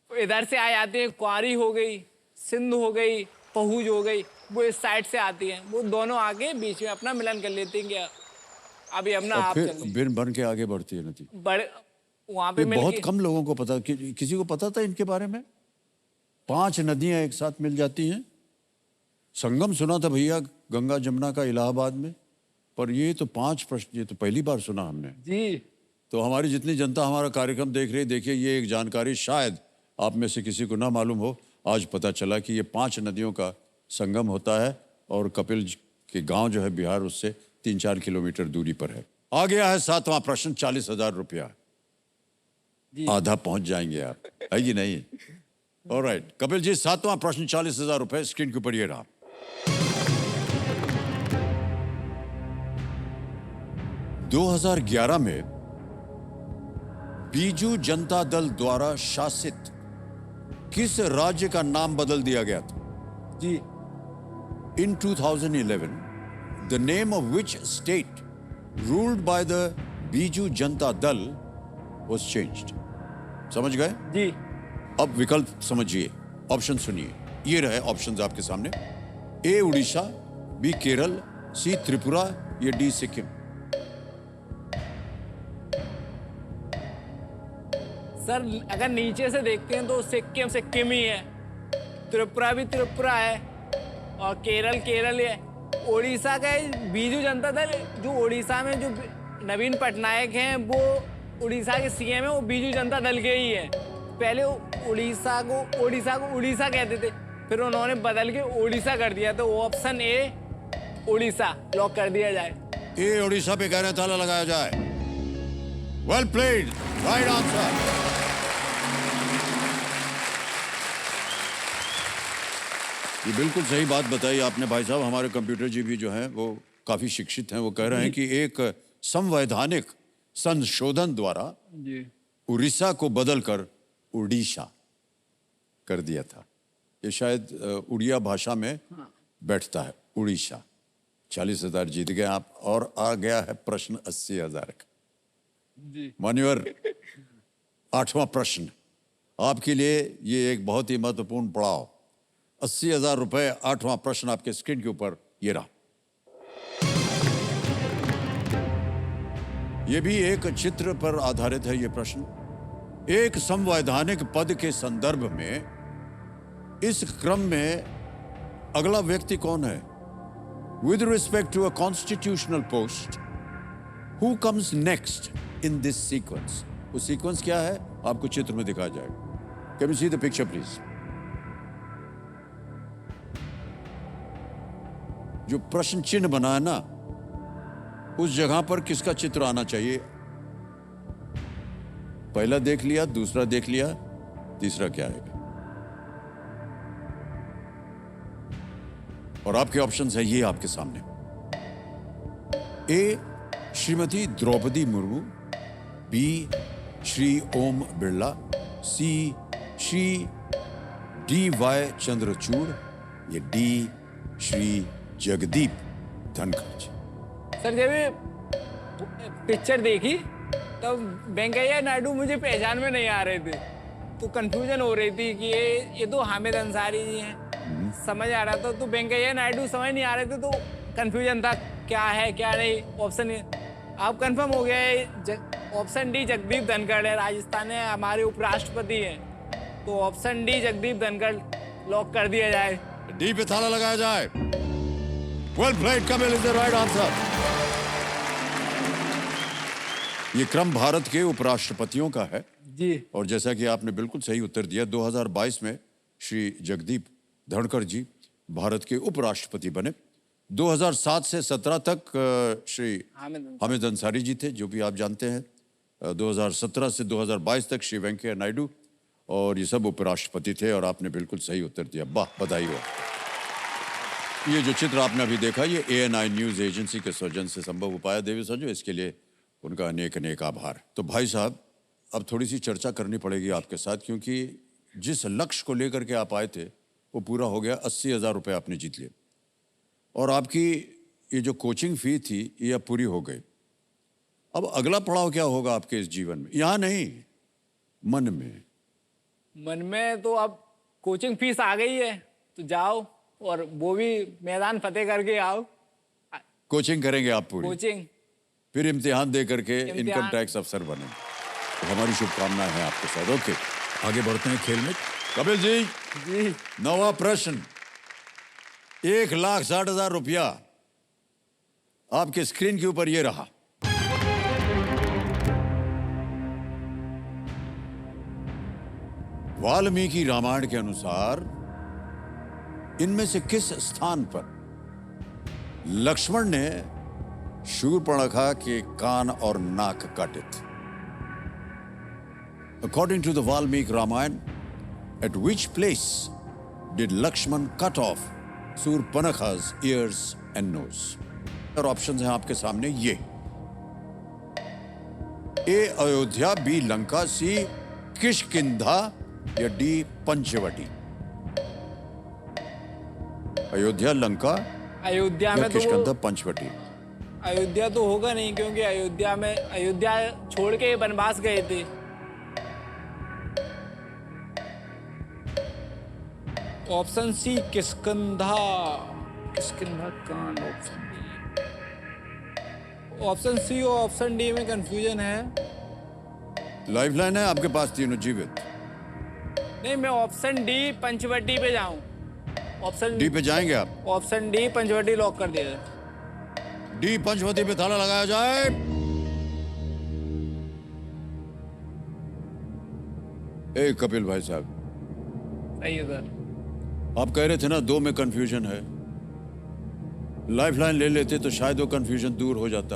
S2: इधर से आ जाती है, कुंवारी हो गई, सिंध हो गई, पहुज हो गई, वो इस साइड से आती हैं। वो दोनों आके बीच में अपना मिलन कर लेती हैं कि अब यमुना आप चल।
S1: फिर बन के आगे बढ़ती है नदी।
S2: बड़े वहां पे
S1: बहुत कम लोगों को पता, किसी को पता था इनके बारे में? 5 नदियां एक साथ मिल जाती हैं। संगम सुना था भैया गंगा जमुना का इलाहाबाद में, पर ये तो 5 प्रश्न, ये तो पहली बार सुना हमने
S2: जी।
S1: तो हमारी जितनी जनता हमारा कार्यक्रम देख रही है, देखिए ये एक जानकारी शायद आप में से किसी को ना मालूम हो, आज पता चला कि ये 5 नदियों का संगम होता है, और कपिल के गांव जो है बिहार उससे 3-4 किलोमीटर दूरी पर है। आ गया है 7वां प्रश्न, 40,000 रुपया। आधा पहुंच जाएंगे आप, है कि नहीं? ऑलराइट कपिल जी, 7वां प्रश्न 40,000 रुपए स्क्रीन के ऊपर ये रहा। 2011 में बीजू जनता दल द्वारा शासित किस राज्य का नाम बदल दिया गया था?
S2: जी।
S1: In 2011, the name of which state ruled by the Biju Janata Dal was changed? समझ गए?
S2: जी।
S1: अब विकल्प समझिए, ऑप्शन सुनिए। ये रहे ऑप्शंस आपके सामने। ए उड़ीसा, बी केरल, सी त्रिपुरा, या डी सिक्किम।
S2: सर अगर नीचे से देखते हैं तो सिक्किम सिक्किम ही है, त्रिपुरा भी त्रिपुरा है, और केरल केरल है। उड़ीसा का बीजू जनता दल, जो उड़ीसा में जो नवीन पटनायक हैं, वो उड़ीसा के सीएम है, वो बीजू जनता दल के ही है। पहले उड़ीसा को उड़ीसा कहते थे, फिर उन्होंने बदल के उड़ीसा कर दिया, तो ऑप्शन ए उड़ीसा लॉक कर दिया जाए।
S1: ए उड़ीसा पे कह रहे हैं, ताला लगाया जाए। Well played, right answer. ये बिल्कुल सही बात बताई आपने भाई साहब। हमारे कंप्यूटर जी भी जो हैं वो काफी शिक्षित हैं। वो कह रहे हैं कि एक संवैधानिक संशोधन द्वारा उड़ीसा को बदलकर उड़ीसा कर दिया था। ये शायद उड़िया भाषा में बैठता है, उड़ीसा। 40,000 जीत गए आप, और आ गया है प्रश्न 80,000 का। मान्यवर, 8वां प्रश्न आपके लिए, ये एक बहुत ही महत्वपूर्ण पड़ाव। 80,000 रुपए, 8वां प्रश्न आपके स्क्रीन के ऊपर ये रहा। ये भी एक चित्र पर आधारित है ये प्रश्न। एक संवैधानिक पद के संदर्भ में इस क्रम में अगला व्यक्ति कौन है? With respect to a constitutional post, who comes next in this sequence? वो सीक्वेंस क्या है आपको चित्र में दिखाया जाएगा। Can you see the picture please? जो प्रश्न चिन्ह बना है ना, उस जगह पर किसका चित्र आना चाहिए? पहला देख लिया, दूसरा देख लिया, तीसरा क्या आएगा? और आपके ऑप्शंस है ये आपके सामने। ए श्रीमती द्रौपदी मुर्मू, बी श्री ओम बिरला, सी श्री D.Y. चंद्रचूड़, या डी श्री जगदीप धनखड़।
S2: सर जब पिक्चर देखी तब वेंकैया नायडू मुझे पहचान में नहीं आ रहे थे, तो कंफ्यूजन हो रही थी कि ये तो हामिद अंसारी जी हैं, समझ आ रहा था। तो वेंकैया नायडू समझ नहीं आ रहे थे, तो कंफ्यूजन था क्या है क्या नहीं। ऑप्शन आप कंफर्म हो गया, ऑप्शन डी जगदीप धनखड़ है, राजस्थान है, हमारे उपराष्ट्रपति हैं, तो option D Jagdeep Dhankhar lock कर दिया जाए।
S1: डी पे ताला लगाया जाए। Well played, Kapil is the right answer. ये क्रम भारत के उपराष्ट्रपतियों का है
S2: जी।
S1: और जैसा कि आपने बिल्कुल सही उत्तर दिया, 2022 में श्री जगदीप धनखड़ जी भारत के उपराष्ट्रपति बने। 2007 से 17 तक श्री हामिद अंसारी जी थे, जो भी आप जानते हैं। 2017 से 2022 तक श्री वेंकैया नायडू, और ये सब उपराष्ट्रपति थे। और आपने बिल्कुल सही उत्तर दिया, वाह, बधाई हो। ये जो चित्र आपने अभी देखा, ये ANI न्यूज एजेंसी के सौजन्य से संभव हो पाया। देवी संजो, इसके लिए उनका अनेक अनेक आभार। तो भाई साहब, अब थोड़ी सी चर्चा करनी पड़ेगी आपके साथ, क्योंकि जिस लक्ष्य को लेकर के आप आए थे वो पूरा हो गया। 80,000 रुपये आपने जीत लिए, और आपकी ये जो कोचिंग फी थी ये अब पूरी हो गई। अब अगला पड़ाव क्या होगा आपके इस जीवन में? यहाँ नहीं, मन में।
S2: मन में तो अब कोचिंग फीस आ गई है, तो जाओ और वो भी मैदान फतेह करके आओ।
S1: कोचिंग करेंगे आप पूरी,
S2: कोचिंग,
S1: फिर इम्तिहान दे करके
S2: इम्तिहान।
S1: इनकम टैक्स अफसर बने। तो हमारी शुभकामनाएं हैं आपके साथ। ओके, आगे बढ़ते हैं खेल में। कपिल जी,
S2: जी
S1: नवा प्रश्न, 1,60,000 रुपया आपके स्क्रीन के ऊपर ये रहा। वाल्मीकि रामायण के अनुसार इनमें से किस स्थान पर लक्ष्मण ने शूर्पणखा के कान और नाक काटे थे? According to the Valmiki Ramayana, at which place did Lakshman cut off Surpanakha's ears and nose? और ऑप्शंस हैं आपके सामने ये: ए अयोध्या, बी लंका, सी किष्किंधा, या डी पंचवटी। अयोध्या, लंका,
S2: अयोध्या
S1: या
S2: में तो
S1: किष्किंधा,
S2: वो,
S1: पंचवटी।
S2: अयोध्या तो होगा नहीं, क्योंकि अयोध्या छोड़ के वनवास गए थे। ऑप्शन सी किष्किंधा, किष्किंधा कांड। ऑप्शन सी और ऑप्शन डी में कंफ्यूजन है।
S1: लाइफलाइन है आपके पास, तीनों जीवित।
S2: नहीं, मैं ऑप्शन डी पंचवटी पे जाऊं। ऑप्शन
S1: डी पे जाएंगे आप?
S2: ऑप्शन डी पंचवटी लॉक कर दिया जाए।
S1: डी पंचवटी पे ताला लगाया जाए। ए कपिल भाई साहब,
S2: सही है सर।
S1: आप कह रहे थे ना 2 में कंफ्यूजन है, लाइफलाइन ले लेते तो शायद वो कंफ्यूजन दूर हो जाता।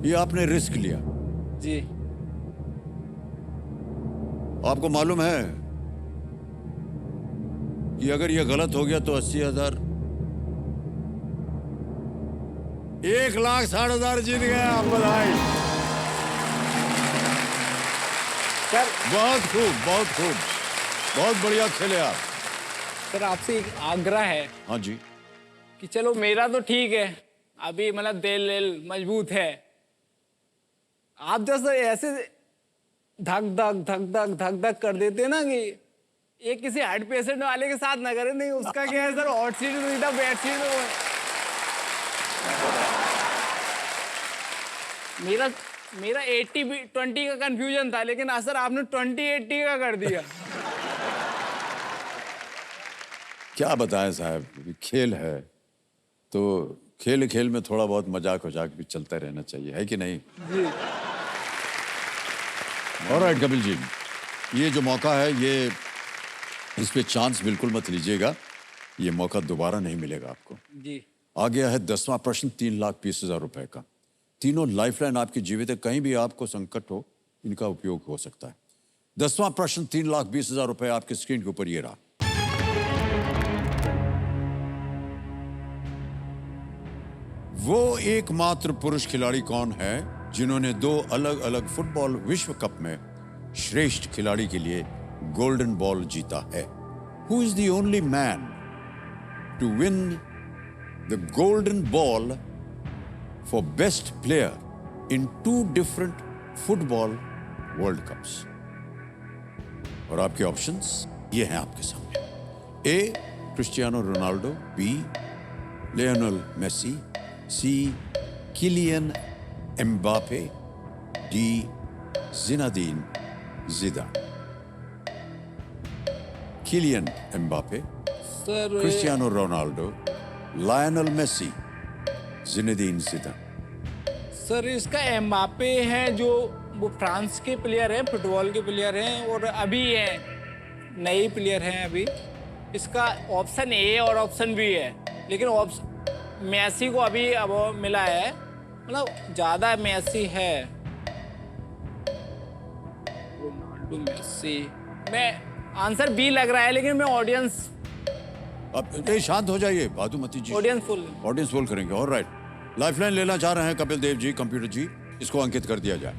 S1: ये आपने रिस्क लिया।
S2: जी,
S1: आपको मालूम है कि अगर ये गलत हो गया तो 80,000, 1,60,000 जीत गए आप। बधाई।
S2: सर
S1: बहुत खूब, बहुत खूब, बहुत बढ़िया खेले आप।
S2: सर आपसे एक आग्रह है
S1: हाँ जी।
S2: कि चलो मेरा तो ठीक है, अभी मतलब दिल मजबूत है, आप जैसे ऐसे धक धक धक धक धक धक कर देते ना कि ये किसी हार्ट पेशेंट वाले के साथ ना करें। नहीं, उसका क्या है सर, हॉट सीट में सीधा बेड सीट में। मेरा 80-20 का कंफ्यूजन था, लेकिन सर आपने 20-80 का कर दिया।
S1: क्या बताएं साहब, खेल है तो खेल खेल में थोड़ा बहुत मजाक वजाक भी चलता रहना चाहिए, है कि नहीं?
S2: जी।
S1: ऑलराइट कपिल जी, ये जो मौका है, ये इस पे चांस बिल्कुल मत लीजिएगा, ये मौका दोबारा नहीं मिलेगा आपको।
S2: जी।
S1: आ गया है 10वां प्रश्न, 3,20,000 रुपए का। तीनों लाइफलाइन आपकी जीवित है, कहीं भी आपको संकट हो इनका उपयोग हो सकता है। 10वां प्रश्न, 3,20,000 रुपए आपके स्क्रीन के ऊपर ये रहा। वो एकमात्र पुरुष खिलाड़ी कौन है जिन्होंने 2 अलग अलग फुटबॉल विश्व कप में श्रेष्ठ खिलाड़ी के लिए गोल्डन बॉल जीता है? Who is the only man to win the golden ball for best player in 2 different football World Cups. और आपके ऑप्शंस ये हैं आपके सामने। A Cristiano Ronaldo, B Lionel Messi, C Kylian Mbappe, D Zinedine Zidane. Kylian Mbappe,
S2: sir
S1: Cristiano Ronaldo, Lionel Messi, Zinedine Zidane.
S2: Sir इसका एम्बापे हैं जो वो फ्रांस के प्लेयर हैं, फुटबॉल के प्लेयर हैं और अभी हैं नए प्लेयर हैं अभी। इसका ऑप्शन ए और ऑप्शन बी है, लेकिन ऑप्शन मेसी को अभी अब मिला है, मतलब ज़्यादा मेसी है। रोनाल्डो मेसी, मैं आंसर बी लग रहा है, लेकिन मैं ऑडियंस
S1: अब शांत हो जाइए बादुमती जी।
S2: ऑडियंस फुल
S1: ऑडियंस फुल करेंगे। ऑलराइट, लाइफलाइन लेना चाह रहे हैं कपिल देव जी, कंप्यूटर जी, इसको अंकित कर दिया जाए।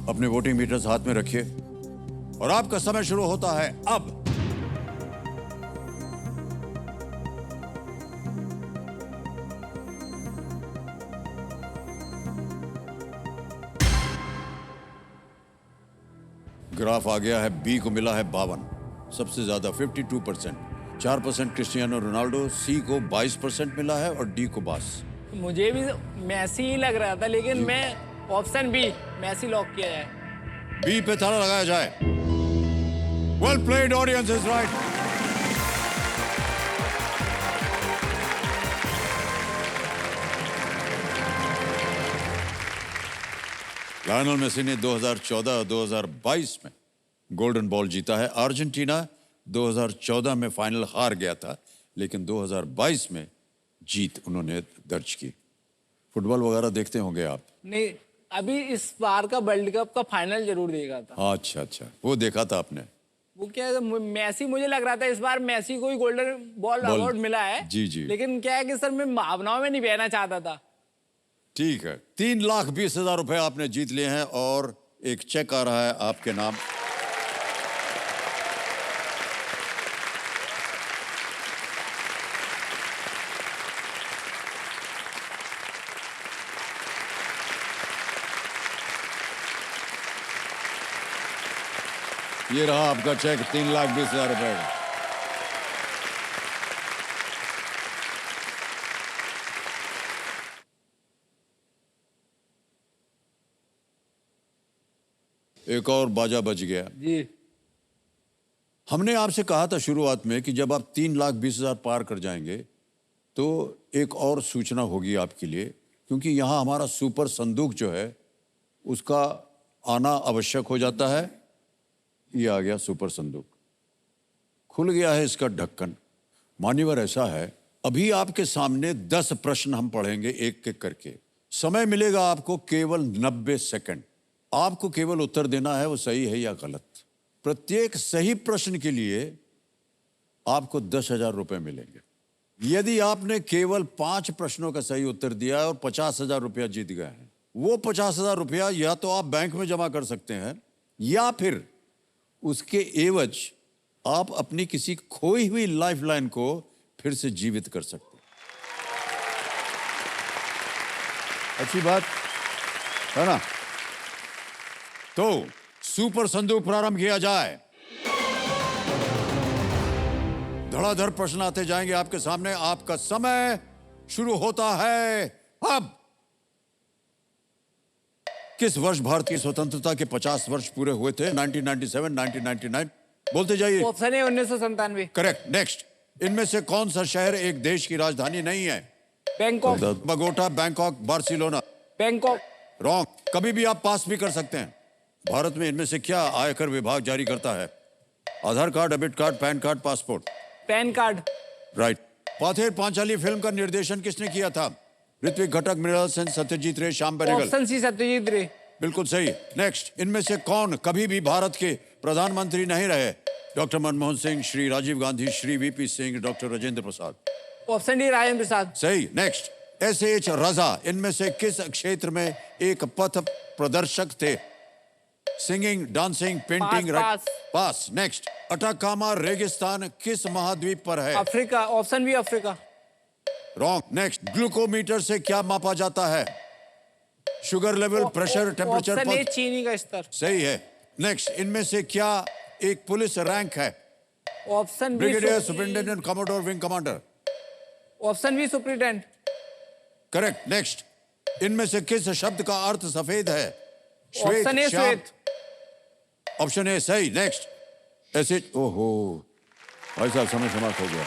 S1: अपने वोटिंग मीटर्स हाथ में रखिए और आपका समय शुरू होता है अब। ग्राफ आ गया है, बी को मिला है 52, सबसे ज्यादा 52%, 4% क्रिस्टियानो रोनाल्डो, सी को 22% मिला है और डी को 22।
S2: मुझे भी मैसी ही लग रहा था, लेकिन मैं ऑप्शन बी मैसी लॉक किया जाए।
S1: बी पे ताला लगाया जाए। Well played, audience is right. Lionel Messi ने 2014 और 2022 में गोल्डन बॉल जीता है। अर्जेंटीना 2014 में फाइनल हार गया था, लेकिन 2022 में जीत उन्होंने दर्ज की। फुटबॉल वगैरह देखते होंगे आप?
S2: नहीं, अभी इस बार का वर्ल्ड कप का फाइनल जरूर देखा था।
S1: अच्छा अच्छा, वो देखा था आपने।
S2: वो क्या है, मैसी मुझे लग रहा था इस बार मैसी को ही गोल्डन बॉल अवार्ड मिला है।
S1: जी जी।
S2: लेकिन क्या है कि सर मैं भावनाओं में नहीं बहना चाहता था।
S1: ठीक है, 3,20,000 रुपए आपने जीत लिए हैं और एक चेक आ रहा है आपके नाम। ये रहा आपका चेक, 3,20,000 रुपए का। एक और बाजा बज गया।
S2: जी
S1: हमने आपसे कहा था शुरुआत में कि जब आप 3,20,000 पार कर जाएंगे तो एक और सूचना होगी आपके लिए, क्योंकि यहाँ हमारा सुपर संदूक जो है उसका आना आवश्यक हो जाता है। ये आ गया सुपर संदूक, खुल गया है इसका ढक्कन। मान्यवर ऐसा है, अभी आपके सामने 10 प्रश्न हम पढ़ेंगे एक एक करके। समय मिलेगा आपको केवल 90 सेकंड। आपको केवल उत्तर देना है वो सही है या गलत। प्रत्येक सही प्रश्न के लिए आपको 10,000 रुपए मिलेंगे। यदि आपने केवल 5 प्रश्नों का सही उत्तर दिया और 50,000 रुपया जीत गए हैं, वो 50,000 रुपया या तो आप बैंक में जमा कर सकते हैं या फिर उसके एवज आप अपनी किसी खोई हुई लाइफलाइन को फिर से जीवित कर सकते हैं। अच्छी बात है ना? तो सुपर संदूक प्रारंभ किया जाए। धड़ाधड़ प्रश्न आते जाएंगे आपके सामने। आपका समय शुरू होता है अब। किस वर्ष भारत की स्वतंत्रता के 50 वर्ष पूरे हुए थे? 1997, 1999? बोलते जाइए।
S2: ऑप्शन है 1997।
S1: करेक्ट। नेक्स्ट, इनमें से कौन सा शहर एक देश की राजधानी नहीं है?
S2: Bangkok.
S1: Bogota, Bangkok, Barcelona.
S2: Bangkok.
S1: Wrong. कभी भी आप पास भी कर सकते हैं। भारत में इनमें से क्या आयकर विभाग जारी करता है? Aadhaar card, debit card, PAN card, passport.
S2: PAN card.
S1: Right. Pather Panchali film का निर्देशन किसने किया था? ऋत्विक घटक, मृणाल सेन, सत्यजीत रे, श्याम बेनेगल।
S2: ऑप्शन सी सत्यजीत रे।
S1: बिल्कुल सही। नेक्स्ट, इनमें से कौन कभी भी भारत के प्रधानमंत्री नहीं रहे? Doctor Manmohan Singh, Shri Rajiv Gandhi, Shri VP Singh, doctor Rajendra Prasad.
S2: Option D Rajendra Prasad.
S1: सही। Next, SH. रजा इनमें से किस क्षेत्र में एक पथ प्रदर्शक थे? Singing, dancing, painting.
S2: Pass.
S1: Pass. Next, Atacama रेगिस्तान किस महाद्वीप पर है?
S2: Africa. Option B Africa.
S1: Wrong. Next, glucometer से क्या मापा जाता है? Sugar level, pressure, temperature,
S2: option A
S1: pulse.
S2: चीनी का स्तर।
S1: सही है। नेक्स्ट, इनमें से क्या एक पुलिस रैंक है?
S2: Option B
S1: brigadier, superintendent, commander, wing commander.
S2: Option B superintendent.
S1: Correct. Next, इनमें से किस शब्द का अर्थ सफेद है? श्वेत,
S2: ऑप्शन ए
S1: श्याम।
S2: श्वेत।
S1: ऑप्शन ए सही। नेक्स्ट, ऐसे, ओहो भाई साहब समय समाप्त हो गया।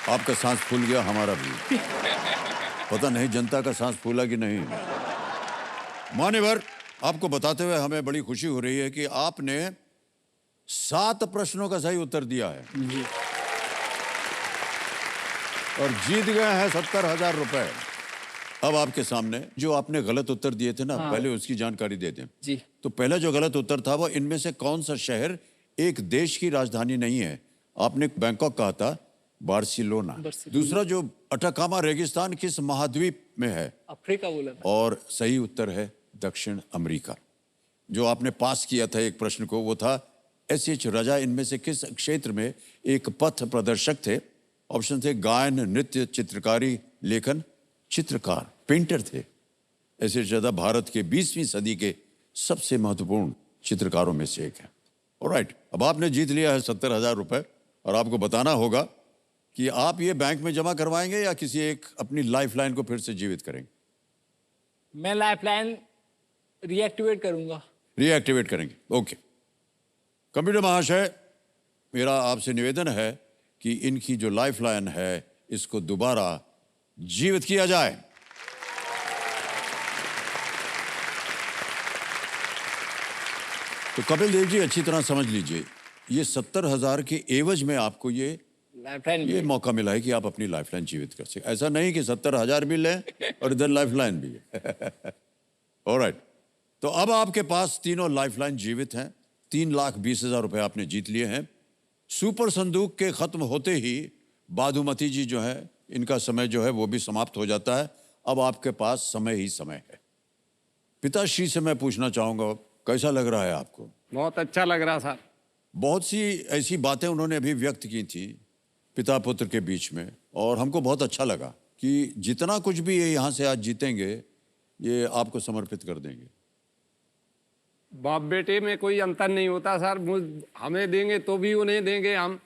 S1: आपका सांस फूल गया, हमारा भी। पता नहीं जनता का सांस फूला कि नहीं। मान्यवर, आपको बताते हुए हमें बड़ी खुशी हो रही है कि आपने 7 प्रश्नों का सही उत्तर दिया है और जीत गए हैं 70,000 रुपए। अब आपके सामने जो आपने गलत उत्तर दिए थे ना, पहले उसकी जानकारी दे दें।
S2: जी।
S1: तो पहला जो गलत उत्तर था वो इनमें से कौन सा शहर एक देश की राजधानी नहीं है? आपने बैंकॉक कहा था, बार्सिलोना। दूसरा, जो अटाकामा रेगिस्तान किस महाद्वीप में है?
S2: अफ्रीका बोला था।
S1: और सही उत्तर है दक्षिण अमेरिका। जो आपने पास किया था एक प्रश्न को, वो था एस.एच. राजा इनमें से किस क्षेत्र में एक पथ प्रदर्शक थे? ऑप्शन थे गायन, नृत्य, चित्रकारी, लेखन, चित्रकार, पेंटर थे। एस.एच. राजा भारत के 20वीं सदी के सबसे महत्वपूर्ण चित्रकारों में से एक है। ऑलराइट, अब आपने जीत लिया है 70,000 रुपए और आपको बताना होगा कि आप ये बैंक में जमा करवाएंगे या किसी एक अपनी लाइफलाइन को फिर से जीवित करेंगे?
S2: मैं लाइफलाइन रीएक्टिवेट करूंगा।
S1: रीएक्टिवेट करेंगे, ओके। कंप्यूटर महाशय, मेरा आपसे निवेदन है कि इनकी जो लाइफलाइन है इसको दोबारा जीवित किया जाए। तो कपिल देव जी, अच्छी तरह समझ लीजिए, ये 70,000 के एवज में आपको ये
S2: लाइफलाइन
S1: मौका मिला है कि आप अपनी लाइफलाइन जीवित कर सकें। ऐसा नहीं कि 70,000 भी लें और इधर लाइफलाइन भी है। ऑलराइट, तो अब आपके पास तीनों लाइफलाइन जीवित हैं। 3,20,000 रुपए आपने जीत लिए हैं। सुपर संदूक के खत्म होते ही बाधुमती जी जो है, इनका समय जो है वो भी समाप्त हो जाता है। अब आपके पास समय ही समय है। पिताश्री से मैं पूछना चाहूंगा, कैसा लग रहा है आपको?
S5: बहुत अच्छा लग रहा सर।
S1: बहुत सी ऐसी बातें उन्होंने अभी व्यक्त की थी पिता पुत्र के बीच में, और हमको बहुत अच्छा लगा कि जितना कुछ भी ये यहाँ से आज जीतेंगे ये आपको समर्पित कर देंगे।
S5: बाप बेटे में कोई अंतर नहीं होता सर। हमें देंगे तो भी उन्हें देंगे हम।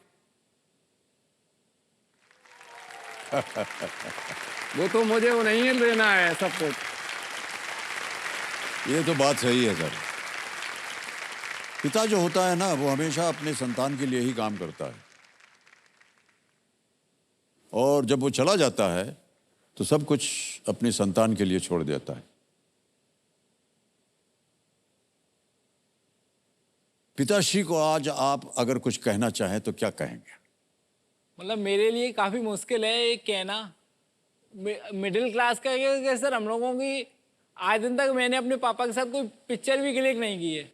S5: वो तो मुझे उन्हें ही देना है सब कुछ।
S1: ये तो बात सही है सर। पिता जो होता है ना, वो हमेशा अपने संतान के लिए ही काम करता है, और जब वो चला जाता है तो सब कुछ अपने संतान के लिए छोड़ देता है। पिताश्री को आज आप अगर कुछ कहना चाहें तो क्या कहेंगे?
S2: मतलब मेरे लिए काफी मुश्किल है ये कहना। मिडिल क्लास का कि सर हम लोगों की आज दिन तक मैंने अपने पापा के साथ कोई पिक्चर भी क्लिक नहीं की है।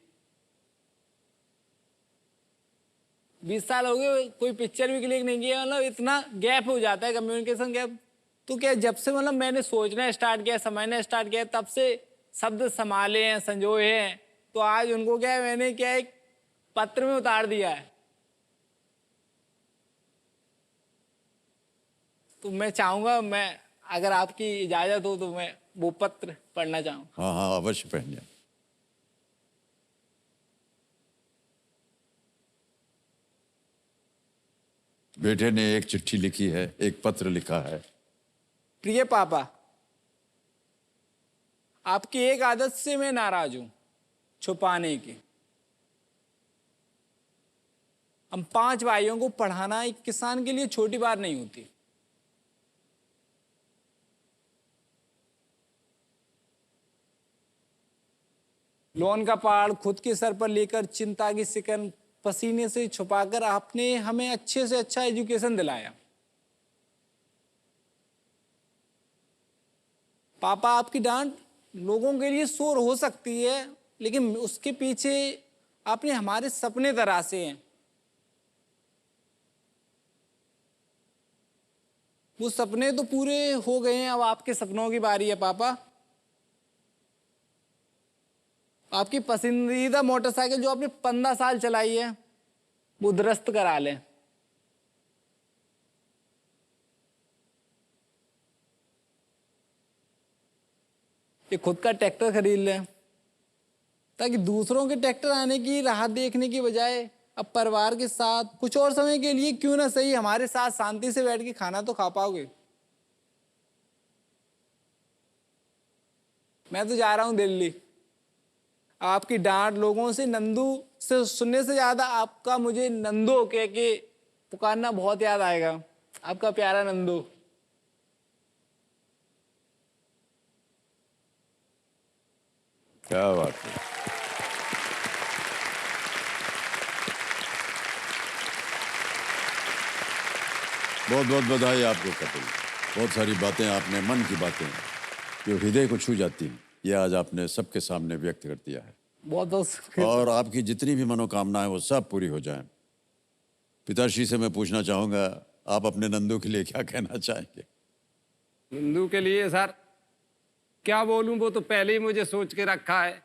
S2: 20 साल हो गए कोई पिक्चर भी क्लिक नहीं किया। मतलब इतना गैप हो जाता है, कम्युनिकेशन गैप। तो क्या जब से मतलब मैंने सोचना स्टार्ट किया, समझना स्टार्ट किया, तब से शब्द संभाले हैं, संजोए हैं। तो आज उनको क्या है, मैंने क्या एक पत्र में उतार दिया है। तो मैं चाहूंगा, मैं अगर आपकी इजाजत हो तो मैं वो पत्र पढ़ना चाहूंगा।
S1: हाँ हाँ, अवश्य पहनिए। बेटे ने एक चिट्ठी लिखी है, एक पत्र लिखा है।
S2: प्रिय पापा, आपकी एक आदत से मैं नाराज हूं, छुपाने की। हम 5 भाइयों को पढ़ाना एक किसान के लिए छोटी बात नहीं होती। लोन का पहाड़ खुद के सर पर लेकर, चिंता की सिकन पसीने से छुपाकर आपने हमें अच्छे से अच्छा एजुकेशन दिलाया। पापा, आपकी डांट लोगों के लिए शोर हो सकती है, लेकिन उसके पीछे आपने हमारे सपने तराशे हैं। वो सपने तो पूरे हो गए हैं, अब आपके सपनों की बारी है पापा। आपकी पसंदीदा मोटरसाइकिल जो आपने 15 साल चलाई है वो दुरुस्त करा लें। कि खुद का ट्रैक्टर खरीद लें, ताकि दूसरों के ट्रैक्टर आने की राह देखने की बजाय अब परिवार के साथ कुछ और समय के लिए क्यों ना सही हमारे साथ शांति से बैठ के खाना तो खा पाओगे। मैं तो जा रहा हूं दिल्ली। आपकी डांट लोगों से नंदू से सुनने से ज्यादा आपका मुझे नंदो कह के पुकारना बहुत याद आएगा। आपका प्यारा नंदू।
S1: क्या बात है। बहुत बहुत बधाई आपको कपिल। बहुत सारी बातें आपने, मन की बातें जो हृदय को छू जाती हैं, ये आज आपने सबके सामने व्यक्त कर दिया है।
S2: बहुत बहुत
S1: और आपकी जितनी भी मनोकामनाएं वो सब पूरी हो जाएं। पिताश्री से मैं पूछना चाहूंगा, आप अपने नंदू के लिए क्या कहना चाहेंगे?
S5: नंदू के लिए सर क्या बोलूं, वो तो पहले ही मुझे सोच के रखा है।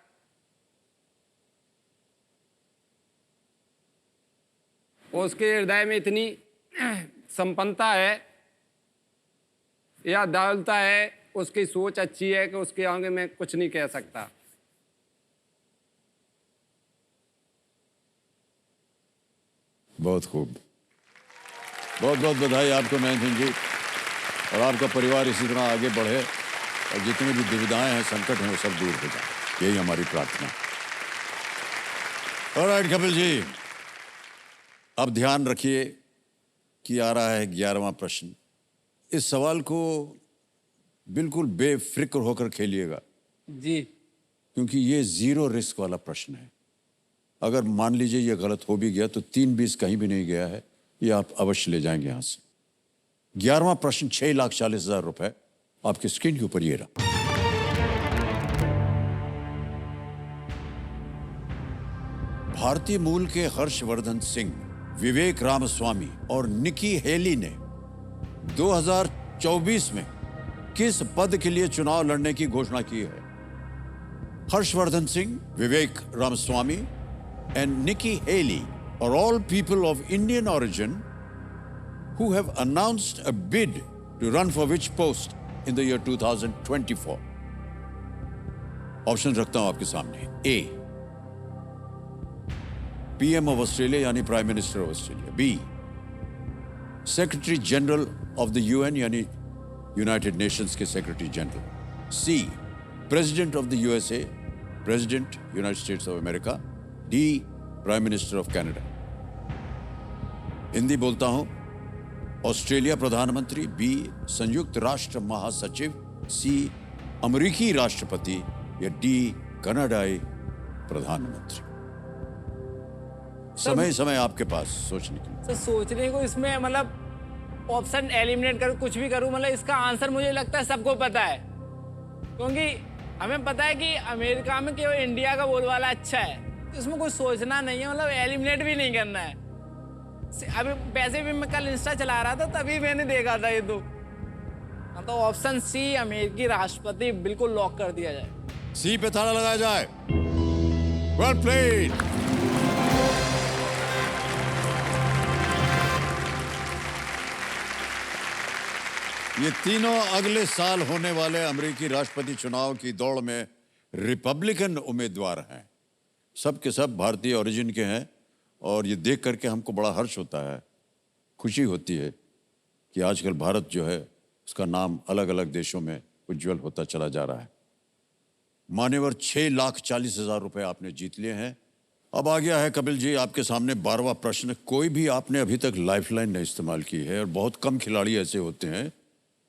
S5: उसके हृदय में इतनी संपन्नता है या दयालुता है, उसकी सोच अच्छी है कि उसके आगे मैं कुछ नहीं कह सकता।
S1: बहुत खूब। बहुत बहुत बधाई आपको नयन सिंह जी, और आपका परिवार इसी तरह आगे बढ़े और जितनी भी दुविधाएं हैं, संकट हैं, वो सब दूर हो जाए, यही हमारी प्रार्थना। ऑलराइट कपिल जी, अब ध्यान रखिए कि आ रहा है 11वां प्रश्न। इस सवाल को बिल्कुल बेफिक्र होकर खेलिएगा,
S2: जी।
S1: क्योंकि ये 0 रिस्क वाला प्रश्न है। अगर मान लीजिए ये गलत हो भी गया तो 3-20 कहीं भी नहीं गया है, ये आप अवश्य ले जाएंगे यहां से। 11वां प्रश्न 6,40,000 रुपए आपकी स्क्रीन के ऊपर ये रहा। भारतीय मूल के हर्षवर्धन सिंह, विवेक रामस्वामी और निकी हेली ने 2024 में किस पद के लिए चुनाव लड़ने की घोषणा की है? हर्षवर्धन सिंह, विवेक Ramaswamy and Nikki Haley are all people of Indian origin who have announced a bid to run for which post in the year 2024? Option रखता हूं आपके सामने। A, PM of Australia यानी prime minister of Australia. B, secretary general of the UN यानी यूनाइटेड नेशंस के secretary general. C, president of the USA, president United states of America. D, prime minister of Canada. Hindi बोलता हूं, ऑस्ट्रेलिया प्रधानमंत्री। B, संयुक्त राष्ट्र महासचिव। C, अमेरिकी राष्ट्रपति। या D, कनाडाई प्रधानमंत्री। समय आपके पास सोचने के लिए।
S2: सर सोचने को इसमें मतलब ऑप्शन एलिमिनेट करूं, कुछ भी करूं, मतलब इसका आंसर मुझे लगता है सबको पता है, क्योंकि हमें पता है कि अमेरिका में केवल इंडिया का बोलबाला अच्छा है, तो इसमें कुछ सोचना नहीं है, मतलब एलिमिनेट भी नहीं करना है। अभी वैसे भी मैं कल इंस्टा चला रहा था, तभी मैंने देखा था ये तो ऑप्शन सी, अमेरिकी राष्ट्रपति, बिल्कुल लॉक कर दिया जाए।
S1: सी पे ताला लगाया जाए। Well played. ये तीनों अगले साल होने वाले अमेरिकी राष्ट्रपति चुनाव की दौड़ में रिपब्लिकन उम्मीदवार हैं। सब के सब भारतीय ओरिजिन के हैं, और ये देख करके हमको बड़ा हर्ष होता है, खुशी होती है कि आजकल भारत जो है उसका नाम अलग अलग देशों में उज्जवल होता चला जा रहा है। मान्यवर 6,40,000 रुपए आपने जीत लिए हैं। अब आ गया है कपिल जी आपके सामने 12वां प्रश्न। कोई भी आपने अभी तक लाइफलाइन नहीं इस्तेमाल की है, और बहुत कम खिलाड़ी ऐसे होते हैं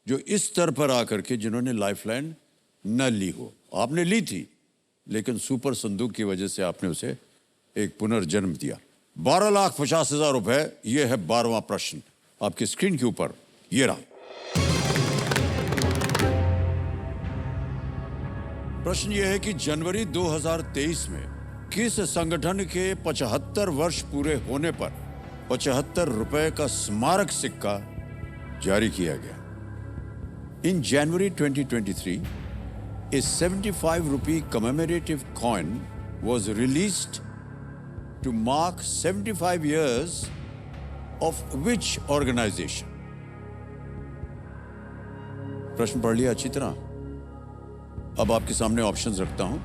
S1: जो इस स्तर पर आकर के जिन्होंने लाइफलाइन न ली हो। आपने ली थी, लेकिन सुपर संदूक की वजह से आपने उसे एक पुनर्जन्म दिया। 12,50,000 रुपए, ये है 12वां प्रश्न आपकी स्क्रीन के ऊपर, ये रहा। प्रश्न यह है कि जनवरी 2023 में किस संगठन के 75 वर्ष पूरे होने पर 75 रुपए का स्मारक सिक्का जारी किया गया? In January 2023, a 75 rupee commemorative coin was released to mark 75 years of which organization? प्रश्न पढ़ लिया अच्छी तरह। अब आपके सामने ऑप्शंस रखता हूं।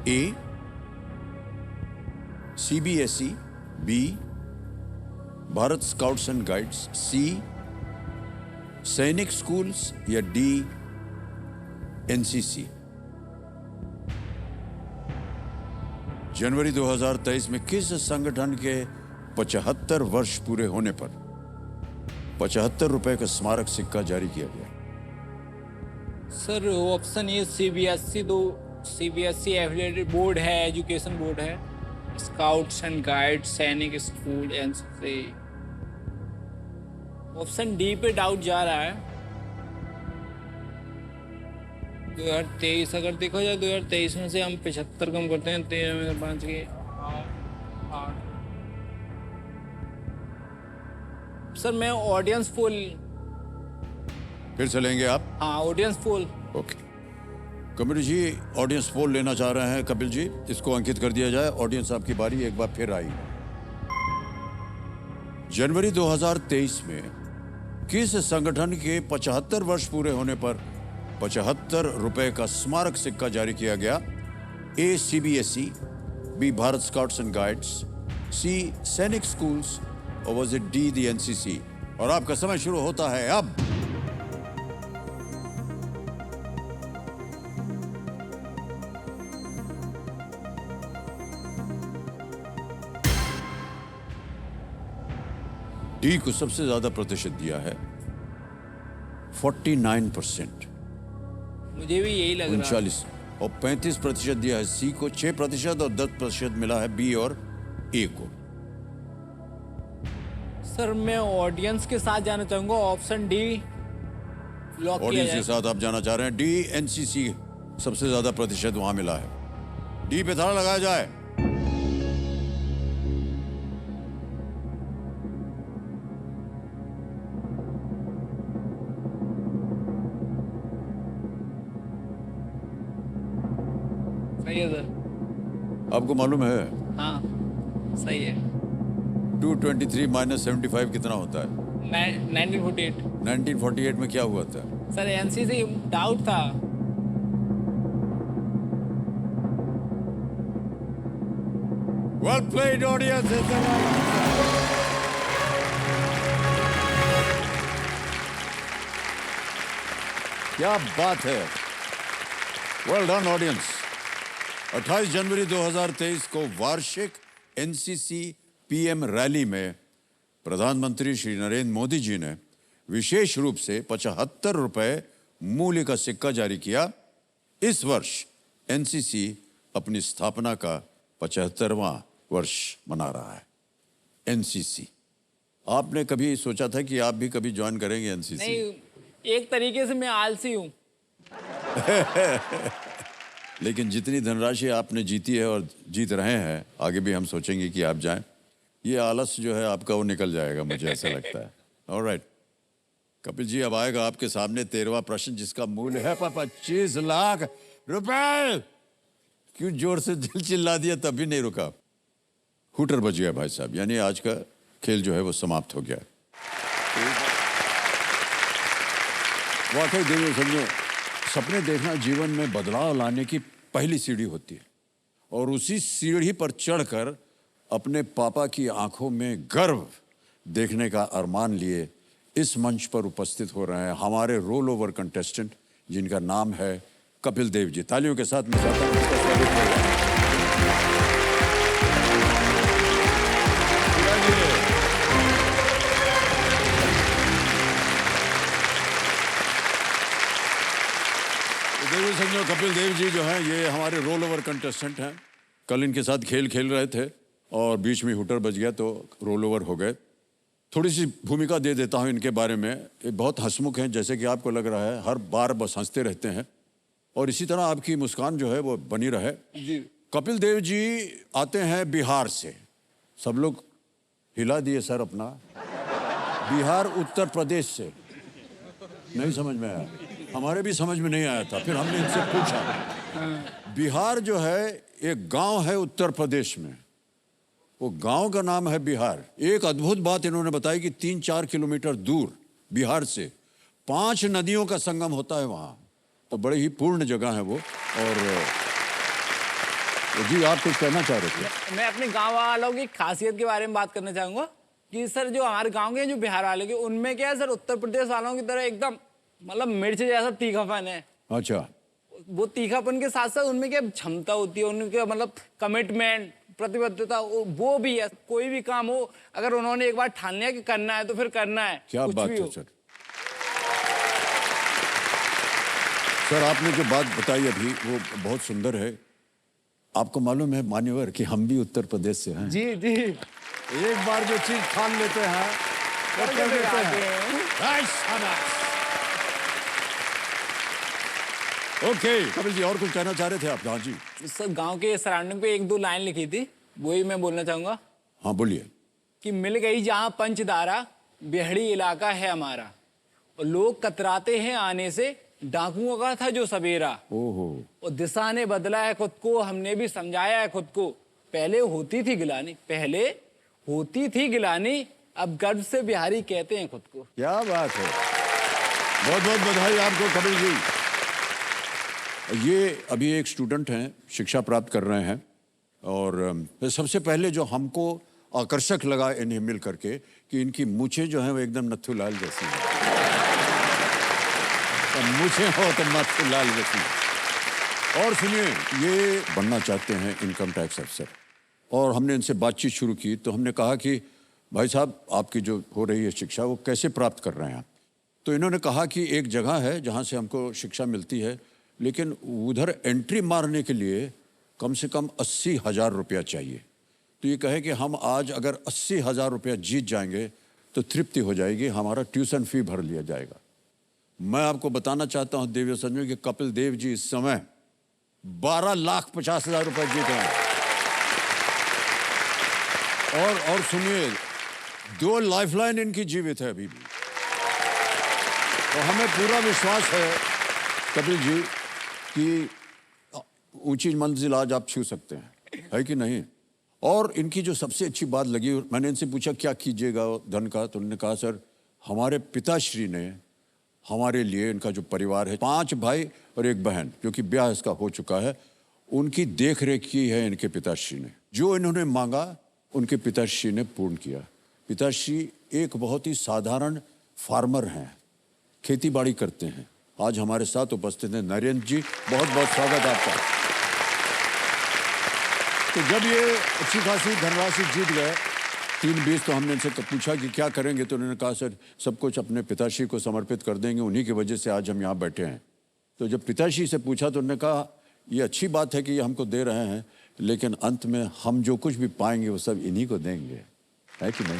S1: A CBSE, B Bharat scouts and guides, C Sainik schools या डी NCC। जनवरी 2023 में किस संगठन के 75 वर्ष पूरे होने पर 75 रुपए का स्मारक सिक्का जारी किया गया?
S2: सर ऑप्शन ए CBSE, तो CBSE एफिलिएटेड बोर्ड है, एजुकेशन बोर्ड है। स्काउट्स एंड गाइड, सैनिक स्कूल, NCC। ऑप्शन डी पे डाउट जा रहा है। 2023 अगर देखा जाए, 2023 में से हम 75 कम करते हैं, 13 में 5 के 8। सर मैं ऑडियंस पोल,
S1: फिर चलेंगे आप?
S2: हाँ audience poll.
S1: Okay, Kapil ji audience poll लेना चाह रहे हैं। कपिल जी इसको अंकित कर दिया जाए। ऑडियंस आपकी बारी एक बार फिर आई। जनवरी 2023 में किस संगठन के 75 वर्ष पूरे होने पर 75 रुपए का स्मारक सिक्का जारी किया गया? A CBSE, B Bharat scouts and guides, C Sainik schools और was it D the NCC? और आपका समय शुरू होता है अब। डी को सबसे ज्यादा प्रतिशत दिया है, 49%,
S2: मुझे भी यही लग रहा है।
S1: 39, और 35% दिया है सी को, 6% और 10% मिला है बी और ए को।
S2: सर मैं ऑडियंस के साथ जाना चाहूंगा, ऑप्शन डी लॉक किया
S1: ऑडियंस के
S2: जाए।
S1: साथ आप जाना चाह रहे हैं? डी NCC सबसे ज्यादा प्रतिशत वहां मिला है। डी पे ताला लगाया जाए।
S2: सही है सर।
S1: आपको मालूम है
S2: हाँ सही है।
S1: 223 माइनस 75 कितना होता है?
S2: 1948।
S1: 1948 में क्या हुआ था?
S2: सर NCC डाउट था।
S1: Well played, audience. It's the right answer. क्या बात है। Well done, audience. 28 जनवरी 2023 को वार्षिक NCC PM रैली में प्रधानमंत्री श्री नरेंद्र मोदी जी ने विशेष रूप से 75 रुपए मूल्य का सिक्का जारी किया। इस वर्ष NCC अपनी स्थापना का 75वां वर्ष मना रहा है। NCC, आपने कभी सोचा था कि आप भी कभी ज्वाइन करेंगे NCC?
S2: नहीं, एक तरीके से मैं आलसी हूँ।
S1: लेकिन जितनी धनराशि आपने जीती है और जीत रहे हैं, आगे भी हम सोचेंगे कि आप जाएं। ये आलस जो है आपका वो निकल जाएगा, मुझे ऐसा लगता है। ऑलराइट, कपिल जी अब आएगा आपके सामने 13वां प्रश्न, जिसका मूल्य है 25 लाख रुपए। क्यों जोर से दिल चिल्ला दिया, तब भी नहीं रुका। हुटर बज गया भाई साहब, यानी आज का खेल जो है वो समाप्त हो गया। वाकई देखिए समझो, सपने देखना जीवन में बदलाव लाने की पहली सीढ़ी होती है, और उसी सीढ़ी पर चढ़कर अपने पापा की आंखों में गर्व देखने का अरमान लिए इस मंच पर उपस्थित हो रहे हैं हमारे रोल ओवर कंटेस्टेंट, जिनका नाम है कपिल देव जी। तालियों के साथ मैं चाहता हूं उनका स्वागत करें। देखिए समझो, कपिल देव जी जो हैं ये हमारे रोल ओवर कंटेस्टेंट हैं। कल इनके साथ खेल खेल रहे थे और बीच में हुटर बज गया तो रोल ओवर हो गए। थोड़ी सी भूमिका दे देता हूं इनके बारे में। ये बहुत हंसमुख हैं, जैसे कि आपको लग रहा है, हर बार बस हंसते रहते हैं और इसी तरह आपकी मुस्कान जो है वो बनी रहे।
S2: जी।
S1: कपिल देव जी आते हैं बिहार से। सब लोग हिला दिए सर अपना। बिहार उत्तर प्रदेश से नहीं समझ में आया, हमारे भी समझ में नहीं आया था। फिर हमने इनसे पूछा, बिहार जो है एक गांव है उत्तर प्रदेश में, वो गांव का नाम है बिहार। एक अद्भुत बात इन्होंने बताई कि 3-4 किलोमीटर दूर बिहार से 5 नदियों का संगम होता है वहां। तो बड़े ही पूर्ण जगह है वो। और जी आप कुछ कहना चाह रहे थे?
S2: मैं अपने गांव वालों की खासियत के बारे में बात करना चाहूंगा कि सर जो हमारे गांव के जो बिहार वाले के उनमें क्या है सर, उत्तर प्रदेश वालों की तरह एकदम मतलब मिर्च जैसा तीखापन है।
S1: अच्छा,
S2: वो तीखापन के साथ साथ उनमें क्या क्षमता होती है, उनके मतलब कमिटमेंट, प्रतिबद्धता वो भी है। कोई भी काम हो अगर उन्होंने एक बार ठान लिया कि करना है तो फिर करना है।
S1: क्या
S2: कुछ
S1: बात
S2: भी
S1: है
S2: हो।
S1: सर। सर आपने जो बात बताई अभी वो बहुत सुंदर है। आपको मालूम है मान्यवर कि हम भी उत्तर प्रदेश से हैं।
S2: जी जी,
S1: एक बार जो चीज ठान लेते हैं वो कर देते हैं। ओके कपिल जी, और कुछ कहना चाह रहे थे आप? हाँ जी।
S2: सर गांव के सराउंडिंग पे एक दो लाइन लिखी थी, वही मैं बोलना चाहूंगा
S1: हाँ बोलिए।
S2: कि मिल गई जहां पंचदारा, बिहड़ी इलाका है हमारा, और लोग कतराते हैं आने से, डाकुओं का था जो सवेरा।
S1: ओहो।
S2: और दिशा ने बदला है खुद को, हमने भी समझाया है खुद को। पहले होती थी गिलानी, अब गर्व से बिहारी कहते हैं खुद को।
S1: क्या बात है, बहुत बहुत बधाई आपको कपिल जी। ये अभी एक स्टूडेंट हैं, शिक्षा प्राप्त कर रहे हैं। और सबसे पहले जो हमको आकर्षक लगा इन्हें मिल करके कि इनकी मूछें जो हैं वो एकदम नत्थू लाल जैसी हैं। मूछें हो तो नत्थू लाल जैसी। और सुनिए, ये बनना चाहते हैं इनकम टैक्स अफसर। और हमने इनसे बातचीत शुरू की तो हमने कहा कि भाई साहब आपकी जो हो रही है शिक्षा वो कैसे प्राप्त कर रहे हैं आप? तो इन्होंने कहा कि एक जगह है जहाँ से हमको शिक्षा मिलती है, लेकिन उधर एंट्री मारने के लिए कम से कम 80,000 रुपया चाहिए। तो ये कहे कि हम आज अगर 80,000 रुपया जीत जाएंगे तो तृप्ति हो जाएगी, हमारा ट्यूशन फी भर लिया जाएगा। मैं आपको बताना चाहता हूँ देव संजय कि कपिल देव जी इस समय 12,50,000 रुपये जीत रहे हैं। और सुनिए, 2 लाइफलाइन इनकी जीवित है अभी भी। तो हमें पूरा विश्वास है कपिल जी कि ऊंची मंजिल आज आप छू सकते हैं, है कि नहीं? और इनकी जो सबसे अच्छी बात लगी, मैंने इनसे पूछा क्या कीजिएगा धन का, तो उन्होंने कहा सर हमारे पिताश्री ने हमारे लिए, इनका जो परिवार है 5 भाई और 1 बहन जो कि ब्याह इसका हो चुका है, उनकी देख रेख की है इनके पिताश्री ने। जो इन्होंने मांगा उनके पिताश्री ने पूर्ण किया। पिताश्री एक बहुत ही साधारण फार्मर हैं, खेती बाड़ी करते हैं। आज हमारे साथ उपस्थित हैं नरेंद्र जी, बहुत बहुत स्वागत आपका। तो जब ये अच्छी खासी धनराशि जीत गए 3-20, तो हमने इनसे पूछा कि क्या करेंगे, तो उन्होंने कहा सर सब कुछ अपने पिताश्री को समर्पित कर देंगे, उन्हीं की वजह से आज हम यहाँ बैठे हैं। तो जब पिताश्री से पूछा तो उन्होंने कहा ये अच्छी बात है कि ये हमको दे रहे हैं, लेकिन अंत में हम जो कुछ भी पाएंगे वो सब इन्हीं को देंगे, है कि नहीं?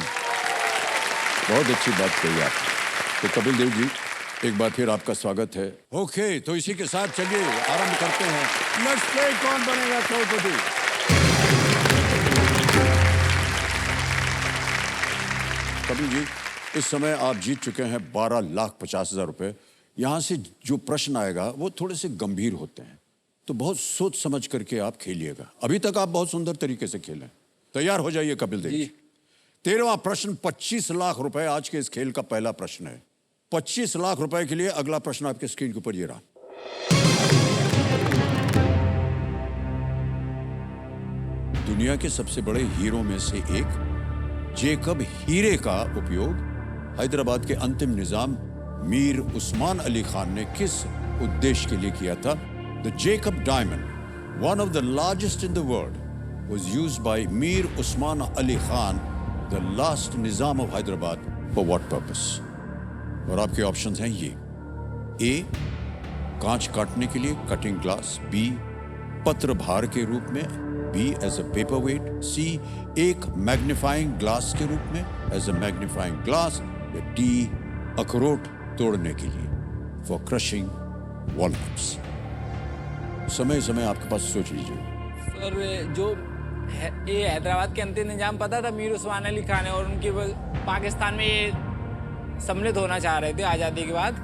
S1: बहुत अच्छी बात कही आपने। तो कपिल देव जी एक बार फिर आपका स्वागत है। ओके, तो इसी के साथ चलिए आरंभ करते हैं। लेट्स प्ले कौन बनेगा करोड़पति। कपिल जी इस समय आप जीत चुके हैं 12,50,000 रुपये। यहाँ से जो प्रश्न आएगा वो थोड़े से गंभीर होते हैं, तो बहुत सोच समझ करके आप खेलिएगा। अभी तक आप बहुत सुंदर तरीके से खेलें। तैयार हो जाइए कपिल देव जी। 13वां प्रश्न 25 लाख रुपए आज के इस खेल का पहला प्रश्न है। 25 लाख रुपए के लिए अगला प्रश्न आपके स्क्रीन के ऊपर ये रहा। दुनिया के सबसे बड़े हीरो में से एक जेकब हीरे का उपयोग हैदराबाद के अंतिम निजाम मीर उस्मान अली खान ने किस उद्देश्य के लिए किया था? The Jacob diamond, one of the largest in the world, was used by Mir Usman Ali Khan, the last Nizam of Hyderabad, for what purpose? और आपके ऑप्शंस हैं ये: ए कांच काटने के लिए कटिंग ग्लास, बी पत्र भार के रूप में, B as a paper weight, C एक मैग्नीफाइंग ग्लास के रूप में एज अ मैग्नीफाइंग ग्लास, या डी अखरोट तोड़ने के लिए फॉर क्रशिंग वॉलनट्स। समय आपके पास सोच लीजिए।
S2: सर जो ये हैदराबाद के अंतिम निजाम पता था मीर उस्मान अली खान है, और उनकी पाकिस्तान में ये सम्मिलित होना चाह रहे थे आज़ादी के बाद,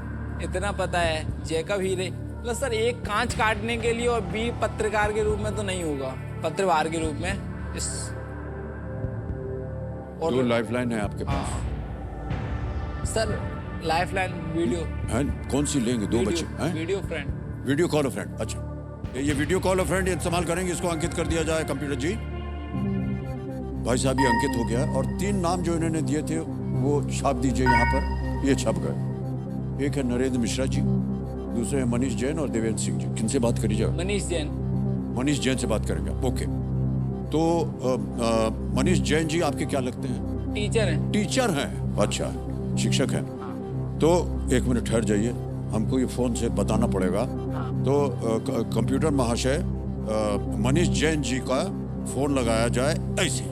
S2: इतना पता है। जेकब हीरे प्लस सर एक कांच काटने के लिए, और बी पत्रकार के रूप में तो नहीं होगा, पत्रवार के रूप में। इस
S1: और 2 लाइफलाइन है आपके पास।
S2: सर लाइफलाइन वीडियो
S1: हैं? कौन सी लेंगे? 2 बचे हैं।
S2: Video friend.
S1: वीडियो कॉल अ फ्रेंड, अच्छा ये वीडियो कॉल अ फ्रेंड इस्तेमाल करेंगे, इसको अंकित कर दिया जाए कंप्यूटर जी। भाई साहब ये अंकित हो गया और 3 नाम जो इन्होंने दिए थे वो छाप दीजिए यहाँ पर, ये छप गए। एक है नरेंद्र मिश्रा जी, दूसरे हैं मनीष जैन और देवेंद्र सिंह जी। किनसे बात करी जाए?
S2: मनीष जैन।
S1: मनीष जैन से बात करेंगे, ओके। तो मनीष जैन जी आपके क्या लगते हैं?
S2: टीचर हैं।
S1: टीचर हैं, अच्छा शिक्षक हैं। तो 1 मिनट ठहर जाइए, हमको ये फोन से बताना पड़ेगा। तो कंप्यूटर महाशय मनीष जैन जी का फोन लगाया जाए, ऐसे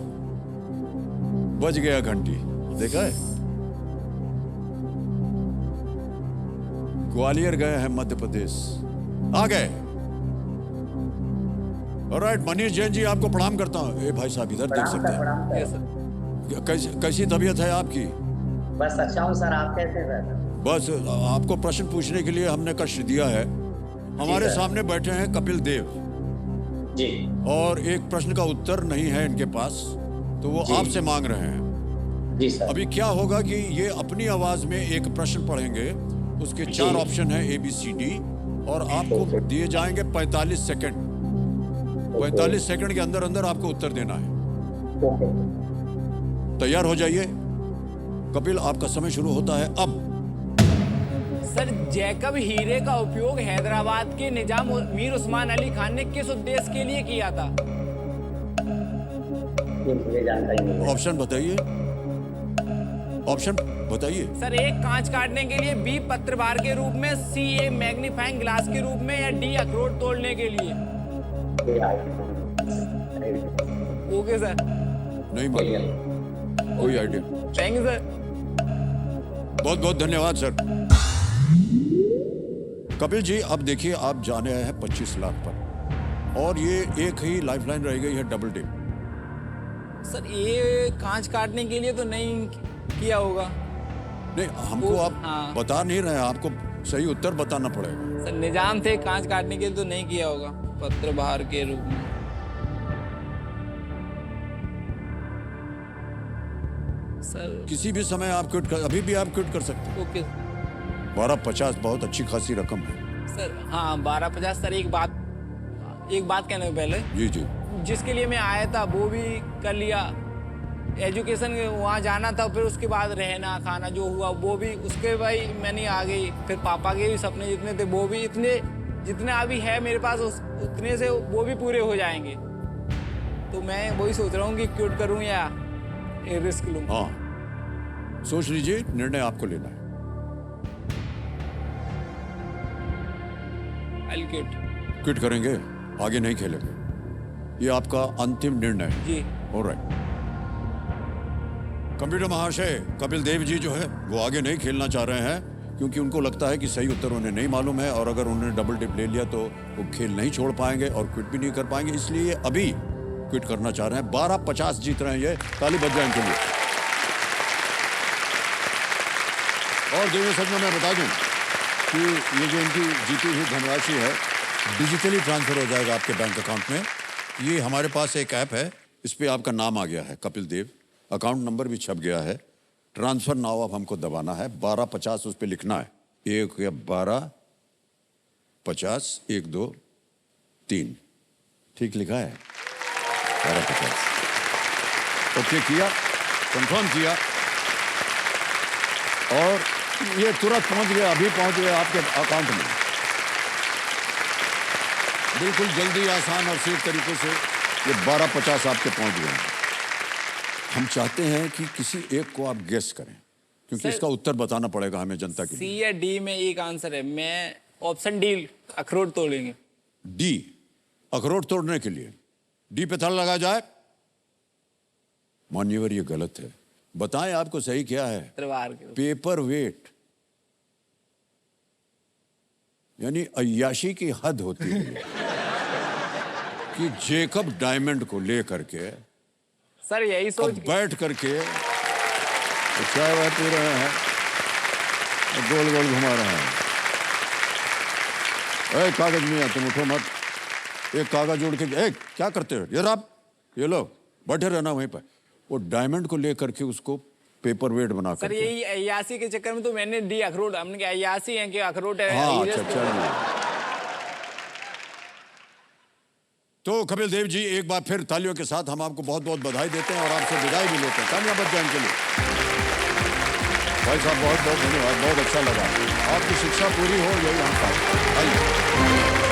S1: बज गया घंटी, देखा है? ग्वालियर गए हैं मध्य प्रदेश, आ गए। ऑलराइट मनीष जैन जी आपको प्रणाम करता हूँ। ए भाई साहब इधर देख सकते हैं।
S2: Yes sir.
S1: कैसी तबीयत है आपकी?
S6: बस अच्छा हूँ सर, आप कैसे सर?
S1: बस आपको प्रश्न पूछने के लिए हमने कष्ट दिया है। हमारे
S6: सर।
S1: सामने बैठे हैं कपिल देव
S6: जी
S1: और एक प्रश्न का उत्तर नहीं है इनके पास, तो वो
S6: जी।
S1: आपसे मांग रहे हैं।
S6: जी सर।
S1: अभी क्या होगा कि ये अपनी आवाज में एक प्रश्न पढ़ेंगे, उसके 4
S6: जी।
S1: ऑप्शन है ABCD और आपको
S6: ओके।
S1: दिए जाएंगे 45 सेकंड। 45 सेकंड के अंदर अंदर आपको उत्तर देना है।
S6: ओके।
S1: तैयार हो जाइए, कपिल आपका समय शुरू होता है अब।
S2: सर जैकब हीरे का उपयोग हैदराबाद के निजाम मीर उस्मान अली खान ने किस उद्देश्य के लिए किया था?
S6: ये मुझे जानकारी नहीं है।
S1: ऑप्शन बताइए, ऑप्शन बताइए।
S2: सर A कांच काटने के लिए, B पत्रभार के रूप में, C A मैग्नीफाइंग ग्लास के रूप में, या D अखरोट तोड़ने के लिए।
S6: ये आइए।
S2: ओके सर,
S1: नहीं मालूम, कोई आइडिया?
S2: Thank you sir.
S1: बहुत बहुत धन्यवाद सर। कपिल जी अब देखिए, आप जाने आए हैं 25 लाख पर और ये एक ही लाइफलाइन रह गई है, डबल टिप।
S2: सर ये कांच काटने के लिए तो नहीं किया होगा।
S1: नहीं हमको
S2: वो-
S1: आप
S2: हाँ।
S1: बता नहीं रहे हैं, आपको सही उत्तर बताना पड़ेगा।
S2: सर निजाम थे, कांच काटने के लिए तो नहीं किया होगा, पत्रभार के रूप में। सर
S1: किसी भी समय आप क्विट कर, अभी भी आप क्विट कर सकते हैं।
S2: ओके
S1: 1250 बहुत अच्छी खासी रकम है।
S2: सर। हाँ 1250। सर एक बात कहने से पहले,
S1: जी जी।
S2: जिसके लिए मैं आया था वो भी कर लिया, एजुकेशन वहाँ जाना था, फिर उसके बाद रहना खाना जो हुआ वो भी, उसके भाई मैंने आ गई। फिर पापा के भी सपने जितने थे वो भी, इतने जितने अभी है मेरे पास उतने से वो भी पूरे हो जाएंगे। तो मैं वही सोच रहा हूँ कि क्विट करूँ या रिस्क लूँ।
S1: हाँ सोच लीजिए, निर्णय आपको लेना है।
S2: I'll quit।
S1: क्विट करेंगे, आगे नहीं खेलेंगे, ये आपका अंतिम निर्णय है।
S2: जी
S1: ऑलराइट। कंप्यूटर महाशय कपिल देव जी जो है वो आगे नहीं खेलना चाह रहे हैं, क्योंकि उनको लगता है कि सही उत्तर उन्हें नहीं मालूम है और अगर उन्होंने डबल टिप ले लिया तो वो खेल नहीं छोड़ पाएंगे और क्विट भी नहीं कर पाएंगे, इसलिए अभी क्विट करना चाह रहे हैं। 1250 जीत रहे हैं ये, ताली बज जाए इनके लिए। और देवी सज्जनों मैं बता दूं कि ये जो इनकी जीती हुई धनराशि है डिजिटली ट्रांसफर हो जाएगा आपके बैंक अकाउंट में। ये हमारे पास एक ऐप है, इस पे आपका नाम आ गया है कपिल देव, अकाउंट नंबर भी छप गया है। ट्रांसफर नाउ अब हमको दबाना है, 1250 उस पे लिखना है। 1 या 12 50 1 2 3 ठीक लिखा है 1250। ओके किया, कंफर्म किया और ये तुरंत पहुंच गया, अभी पहुंच गया आपके अकाउंट में। बिल्कुल जल्दी, आसान और सेफ तरीके से ये 1250 आपके पहुंच गए। हम चाहते हैं कि किसी एक को आप गेस करें, क्योंकि
S2: सर-
S1: इसका उत्तर बताना पड़ेगा हमें जनता के
S2: C
S1: लिए।
S2: या D में एक आंसर है। मैं ऑप्शन D अखरोट तोड़ेंगे।
S1: डी अखरोट तोड़ने के लिए डी पे ताला लगा जाए। मान्यवर ये गलत है, बताएं आपको सही क्या है।
S2: पत्रभार के रूप
S1: पेपर वेट, यानी अय्याशी की हद होती है कि जेकब डायमंड को ले करके
S2: में। सर यही
S1: अब
S2: सोच
S1: बैठ करके चाय वाय पी रहे हैं, गोल गोल घुमा रहे हैं। ए, कागज नहीं है, तुम उठो मत, एक कागज जोड़ के क्या करते हो, ये लो बैठे रहना वहीं पर। वो डायमंड को लेकर के उसको पेपर वेट बना
S2: सर
S1: करके।
S2: यही अय्यासी के चक्कर में तो मैंने डी अखरोट, हमने क्या अय्यासी है कि अखरोट है।
S1: हाँ
S2: हीरे
S1: अच्छा
S2: से-
S1: चलिए, तो कपिल देव जी, एक बार फिर तालियों के साथ हम आपको बहुत बहुत बधाई देते हैं और आपसे विदाई भी लेते हैं कामयाब अध्ययन के लिए। भाई साहब बहुत बहुत धन्यवाद, बहुत अच्छा लगा। आपकी शिक्षा पूरी हो, यही हम चाहते हैं।